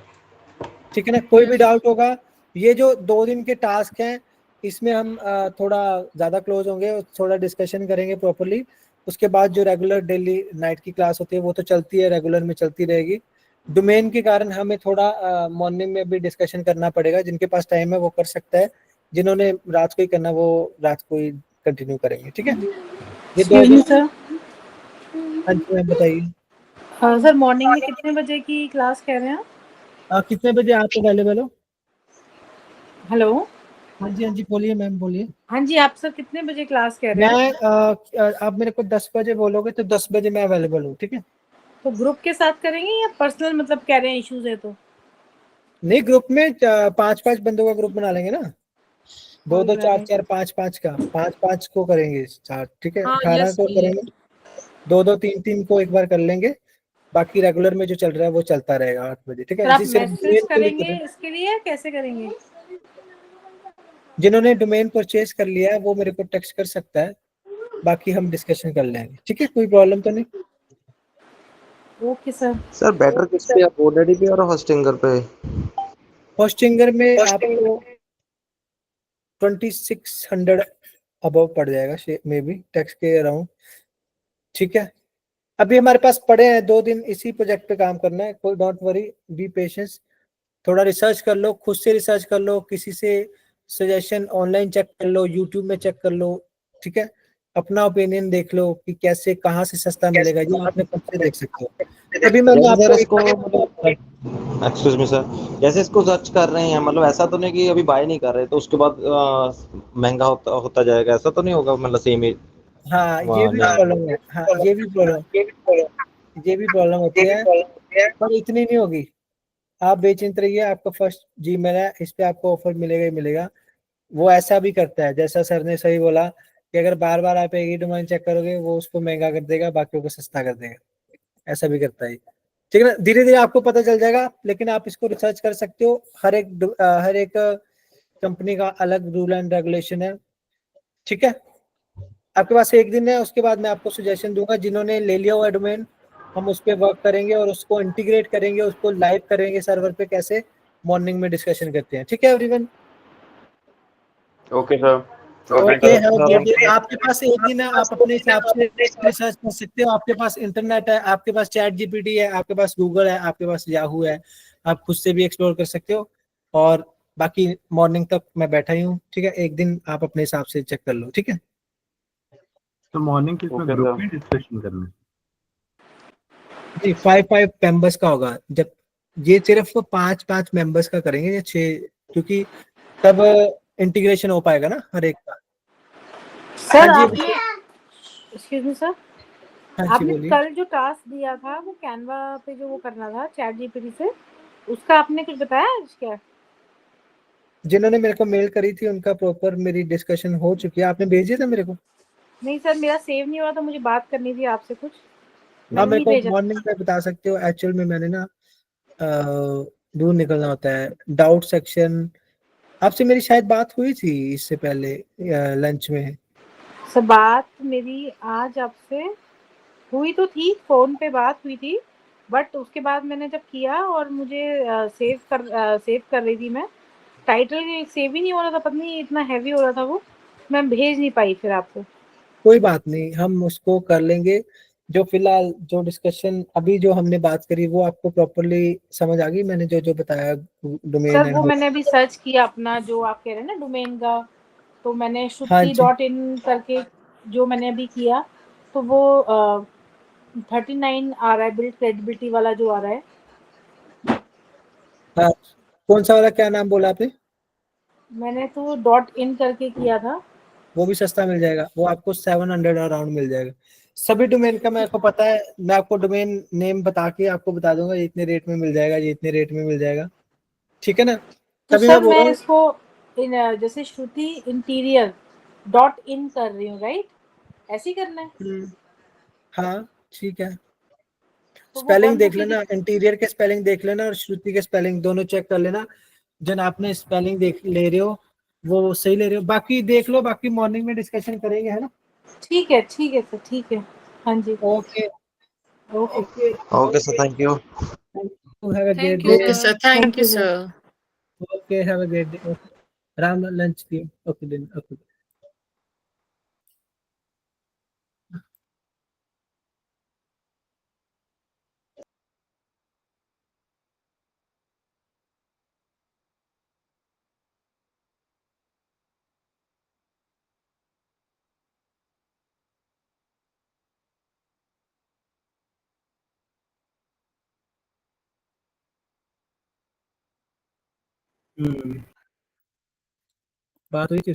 ठीक है ना। कोई भी यस डाउट होगा, ये जो 2 दिन के टास्क हैं इसमें हम थोड़ा ज्यादा क्लोज होंगे और थोड़ा डिस्कशन करेंगे प्रॉपरली। उसके बाद जो रेगुलर डेली नाइट की क्लास होती है वो तो चलती है, रेगुलर में चलती रहेगी। डोमेन के कारण हमें थोड़ा मॉर्निंग में भी डिस्कशन करना पड़ेगा। जिनके पास टाइम है वो कर सकता है, जिन्होंने रात को ही करना वो रात को ही कंटिन्यू करेंगे, ठीक है। ये दो एक्सक्यूज मी सर। हाँ जी मैम बताइए। सर मॉर्निंग में कितने बजे की क्लास कह रहे हैं आप? कितने बजे आप अवेलेबल हो? हेलो। हाँ जी बोलिए मैम बोलिए। हाँ जी, आप सर कितने बजे क्लास कह रहे हैं? आप मेरे को 10 बजे बोलोगे तो 10 बजे मैं अवेलेबल हूँ, ठीक है। तो ग्रुप के साथ करेंगे या पर्सनल मतलब कह रहे हैं इश्यूज है तो? नहीं ग्रुप में 5-5 बंदों का ग्रुप बना लेंगे ना, 2-2 ऑलराइट। 4-4 5-5 का 5-5 को करेंगे स्टार्ट, ठीक है, हाँ 18 यस को ये करेंगे। 2-2 3-3 को एक बार कर लेंगे। बाकी रेगुलर में जो चल रहा है वो चलता रहेगा 8 बजे, ठीक है। सर आप इसी सिर्फ मैसेज डोमेन के लिए कर करेंगे रहे हैं। इसके लिए या कैसे करेंगे? जिन्होंने डोमेन परचेज कर लिया है वो मेरे को टेक्स्ट कर सकता है, बाकी हम डिस्कशन कर लेंगे, ठीक है, कोई प्रॉब्लम तो नहीं। Okay sir. सर बेटर किस पे, आप ओडेडी पे और होस्टिंगर पे? होस्टिंगर में आपको 2600 अबव पड़ जाएगा मे बी, टैक्स के अराउंड, ठीक है। अभी हमारे पास पड़े हैं 2 दिन, इसी प्रोजेक्ट पे काम करना है, कोई डोंट वरी, बी पेशेंस। थोड़ा रिसर्च कर लो, खुद से रिसर्च कर लो, किसी से सजेशन ऑनलाइन चेक कर लो, यूट्यूब में चेक कर लो, ठीक है। अपना ओपिनियन देख लो कि कैसे कहाँ से सस्ता मिलेगा, ये आपने खुद से देख सकते हो। अभी मैंने जैसे सर इसको आपको एक्सक्यूज मी सर, जैसे इसको सर्च कर रहे हैं, मतलब ऐसा तो नहीं कि अभी बाय नहीं कर रहे तो उसके बाद महंगा होता होता जाएगा, ऐसा तो नहीं होगा, मतलब सेम ही हाँ ये भी प्रॉब्लम है, हाँ ये भी प्रॉब्लम होती है, पर इतनी नहीं होगी। आप बेचिंत रहिए, आपका फर्स्ट जीमेल है, इस पे आपको ऑफर मिलेगा ही मिलेगा। वो ऐसा भी करता है, जैसा सर ने सही बोला कि अगर बार बार आप एक ही डोमेन चेक करोगे वो उसको महंगा कर देगा, बाकियों को सस्ता कर देगा, ऐसा भी करता है। ठीक है ना, धीरे धीरे आपको पता चल जाएगा, लेकिन आप इसको रिसर्च कर सकते हो। हर एक कंपनी का अलग रूल एंड रेगुलेशन है। ठीक है, आपके पास एक दिन है, उसके बाद मैं आपको सजेशन दूंगा। जिन्होंने ले लिया हुआ डोमेन, हम उस पर वर्क करेंगे और उसको इंटीग्रेट करेंगे, उसको लाइव करेंगे सर्वर पे, कैसे मॉर्निंग में डिस्कशन करते हैं। ठीक है एवरीवन, ओके सर। ओके। आपके पास एक दिन है, आप अपने हिसाब से रिसर्च कर सकते हो। आपके पास इंटरनेट है, आपके पास चैट जीपीटी है, आपके पास गूगल है, आपके पास याहू है, आप खुद से भी एक्सप्लोर कर सकते हो। और बाकी मॉर्निंग तक मैं बैठा ही हूँ। ठीक है, एक दिन आप अपने हिसाब से चेक कर लो। ठीक है, तो मॉर्निंग किस में ओके ग्रुप सर। में डिस्कशन करना है? जी 5 मेंबर्स का होगा। जब ये सिर्फ 5 मेंबर्स का करेंगे या 6, क्योंकि तब इंटीग्रेशन हो पाएगा ना हर एक का। सर हाँ जी, आपने एक्सक्यूज मी सर, हाँ जी आपने बोलिए। कल जो टास्क दिया था वो कैनवा पे जो वो करना था चैट जीपीटी से, उसका आपने कुछ बताया आज क्या? जिन्होंने मेरे को मेल करी थी उनका प्रॉपर मेरी डिस्कशन हो चुकी है। आपने भेजी था मेरे को? नहीं सर, मेरा सेव नहीं हो रहा था, मुझे बात करनी थी आपसे कुछ, हाँ, मैंने मेरे नहीं को भेजा। मॉर्निंग पे बता सकते हो। एक्चुअल में मैंने ना दूर निकलना होता है, डाउट सेक्शन। आपसे मेरी शायद बात हुई थी इससे पहले लंच में। सर बात मेरी आज आपसे हुई तो थी, फोन पे बात हुई थी, बट उसके बाद मैंने जब किया और मुझे सेव कर रही थी मैं, टाइटल सेव ही नहीं हो रहा था, पता नहीं इतना हैवी हो रहा था वो, मैं भेज नहीं पाई फिर आपको। कोई बात नहीं, हम उसको कर लेंगे। जो फिलहाल जो डिस्कशन अभी जो हमने बात करी वो आपको प्रॉपरली समझ आ गई? मैंने जो जो बताया डोमेन सर एंड वो होस्ट। मैंने अभी सर्च किया अपना जो आप कह रहे हैं ना डोमेन का, तो मैंने हाँ श्रुति जी, डॉट इन करके जो मैंने अभी किया, तो वो 39 आ रहा है, बिल्ड क्रेडिबिलिटी वाला जो आ रहा है। हाँ, कौन सा वाला, क्या नाम बोला आपने? मैंने तो डॉट इन करके किया था। वो भी सस्ता मिल जाएगा, वो आपको 700 अराउंड मिल जाएगा। सभी डोमेन का मेरे को पता है, मैं आपको डोमेन नेम बता के आपको बता दूंगा ये इतने रेट में मिल जाएगा, ये इतने रेट में मिल जाएगा। ठीक है ना, तो तभी मैं सर बोल मैं रहा हूँ। इसको जैसे श्रुति इंटीरियर डॉट इन कर रही हूँ, राइट? ऐसे ही करना है? हाँ ठीक है, तो वो स्पेलिंग देख 1 रुपी लेना, इंटीरियर के स्पेलिंग देख लेना और श्रुति के स्पेलिंग दोनों चेक कर लेना। जन आपने स्पेलिंग देख ले रहे हो वो सही ले रहे हो, बाकी देख लो, बाकी मॉर्निंग में डिस्कशन करेंगे, है ना? ठीक है सर, ठीक है। हाँ जी, okay okay. Okay sir, thank you. Have a great thank you day. Okay sir. Sir, thank you sir. Sir. Okay, have a great day. Ram lunch team. Okay दिन, ओके। बात हुई थी।